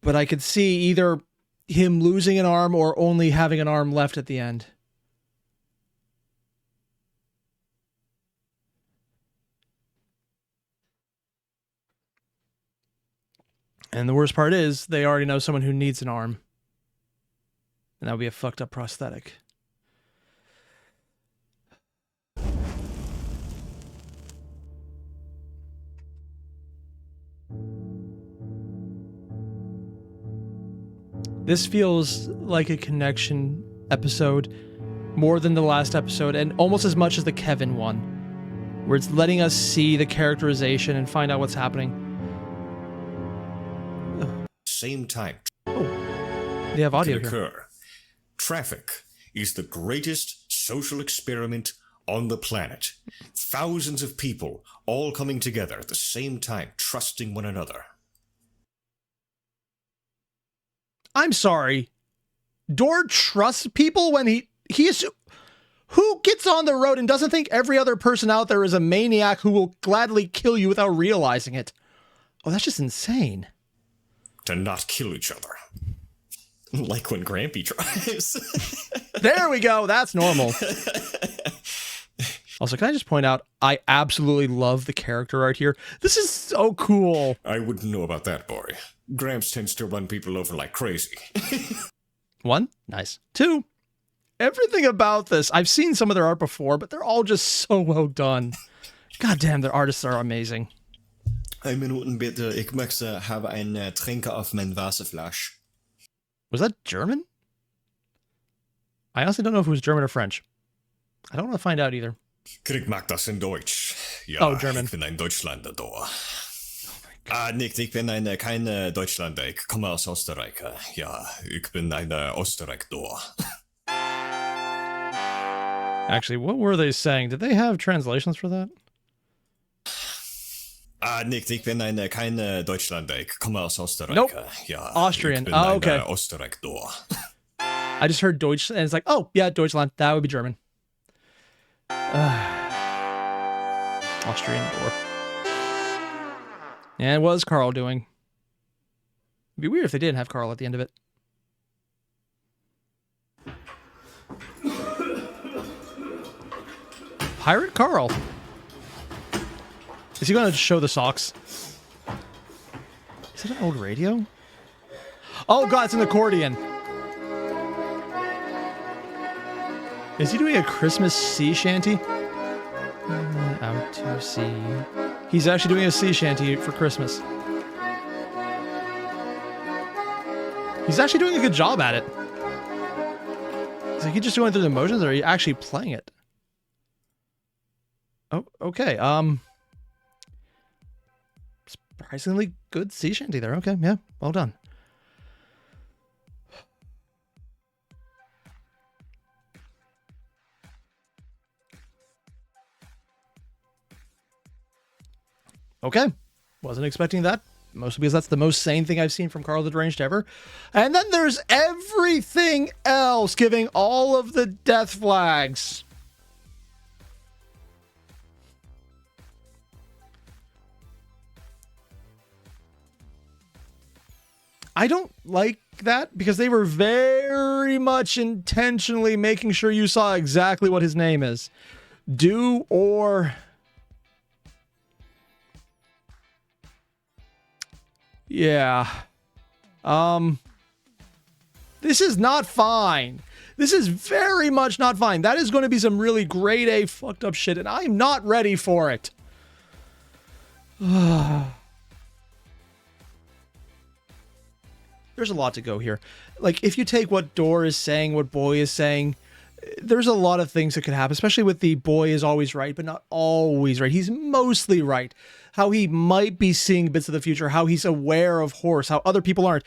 But I could see either him losing an arm or only having an arm left at the end. And the worst part is, they already know someone who needs an arm. And that would be a fucked up prosthetic. This feels like a connection episode more than the last episode, and almost as much as the Kevin one, where it's letting us see the characterization and find out what's happening. Same time. Oh, they have audio can here. Occur. Traffic is the greatest social experiment on the planet. Thousands of people all coming together at the same time, trusting one another. I'm sorry. Door trusts people when he is... Who gets on the road and doesn't think every other person out there is a maniac who will gladly kill you without realizing it? Oh, that's just insane. To not kill each other. Like when Grampy tries. There we go. That's normal. Also, can I just point out, I absolutely love the character art here. This is so cool. I wouldn't know about that, boy. Gramps tends to run people over like crazy. 1, nice. 2, everything about this. I've seen some of their art before, but they're all just so well done. God damn, their artists are amazing. 1 Minuten bitte, ich möchte have ein Trinker auf mein Wasserflasch. Was that German? I honestly don't know if it was German or French. I don't want to find out either. Krieg mag das in Deutsch. Ja, oh, German. Ich bin ein Deutschlander, da. Nick, ich bin kein Deutschlander, ich komme aus Österreich. Ja, ich bin ein Österreich, da. Actually, what were they saying? Did they have translations for that? Nick, ich bin kein Deutschlander, ich komme aus Österreich. Nope. Ja, Austrian. Ich bin oh, okay. Österreich, da. I just heard Deutsch, and it's like, oh, yeah, Deutschland. That would be German. Austrian door. And what is Carl doing? It'd be weird if they didn't have Carl at the end of it. Pirate Carl. Is he going to show the socks? Is it an old radio? Oh god, it's an accordion. Is he doing a Christmas sea shanty? Out to sea. He's actually doing a sea shanty for Christmas. He's actually doing a good job at it. Is he just going through the motions, or are you actually playing it? Oh, okay. Surprisingly good sea shanty there. Okay, yeah, well done. Okay, wasn't expecting that. Mostly because that's the most sane thing I've seen from Carl the Deranged ever. And then there's everything else, giving all of the death flags. I don't like that because they were very much intentionally making sure you saw exactly what his name is. Do or... Yeah. This is not fine. This is very much not fine. That is going to be some really grade A fucked up shit, and I'm not ready for it. There's a lot to go here. Like, if you take what Door is saying, what Boy is saying, there's a lot of things that could happen, especially with the Boy is always right, but not always right. He's mostly right. How he might be seeing bits of the future, how he's aware of Horse, how other people aren't.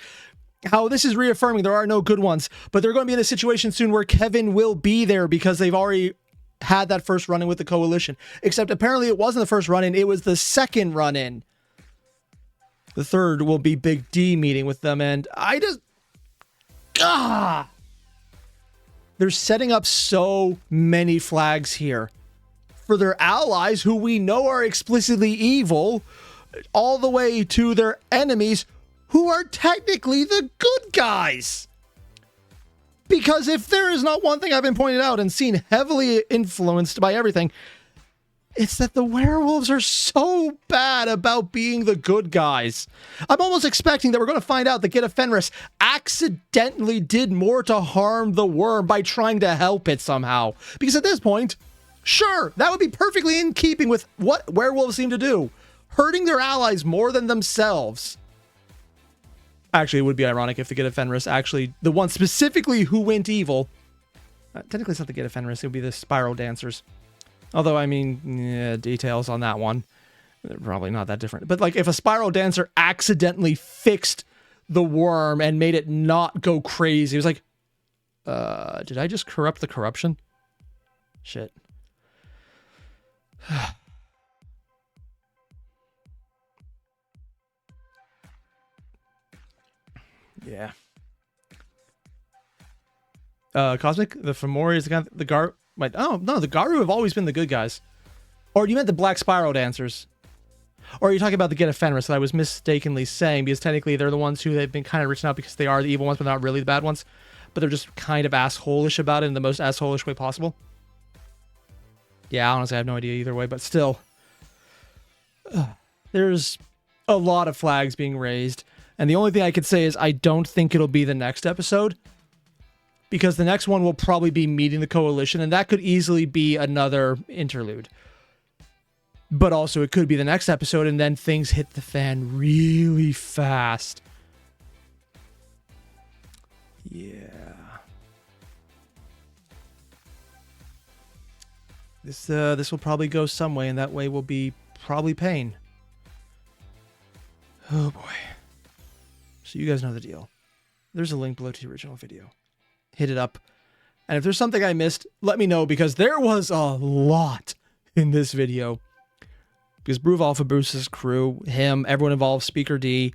How this is reaffirming there are no good ones, but they're going to be in a situation soon where Kevin will be there because they've already had that first run-in with the Coalition. Except apparently it wasn't the first run-in, it was the second run-in. The third will be Big D meeting with them, and I just... They're setting up so many flags here for their allies who we know are explicitly evil, all the way to their enemies who are technically the good guys. Because if there is not one thing I've been pointing out and seen heavily influenced by everything, it's that the werewolves are so bad about being the good guys. I'm almost expecting that we're going to find out that Get a Fenris accidentally did more to harm the worm by trying to help it somehow. Because at this point, sure, that would be perfectly in keeping with what werewolves seem to do. Hurting their allies more than themselves. Actually, it would be ironic if the Get a Fenris actually, the one specifically who went evil, technically it's not the Get a Fenris, it would be the Spiral Dancers. Although, I mean, yeah, details on that one, they're probably not that different. But like, if a Spiral Dancer accidentally fixed the worm and made it not go crazy, it was like, did I just corrupt the corruption? Shit. Yeah. Cosmic, the Fomori is the Gar. Wait, oh no, the Garu have always been the good guys. Or you meant the Black Spiral Dancers? Or are you talking about the Get a Fenris that I was mistakenly saying, because technically they're the ones who they've been kind of reaching out because they are the evil ones, but not really the bad ones. But they're just kind of asshole-ish about it in the most asshole-ish way possible. Yeah, honestly, I have no idea either way, but still. There's a lot of flags being raised. And the only thing I could say is I don't think it'll be the next episode. Because the next one will probably be meeting the Coalition, and that could easily be another interlude. But also, it could be the next episode, and then things hit the fan really fast. Yeah. This will probably go some way, and that way will be probably pain. Oh boy. So you guys know the deal. There's a link below to the original video. Hit it up. And if there's something I missed, let me know, because there was a lot in this video. Because Bruva Alfabusa's crew, him, everyone involved, Speaker D,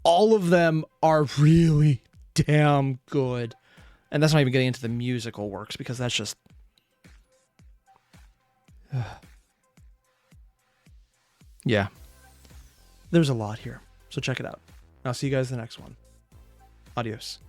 all of them are really damn good. And that's not even getting into the musical works, because that's just... yeah. There's a lot here. So check it out. I'll see you guys in the next one. Adios.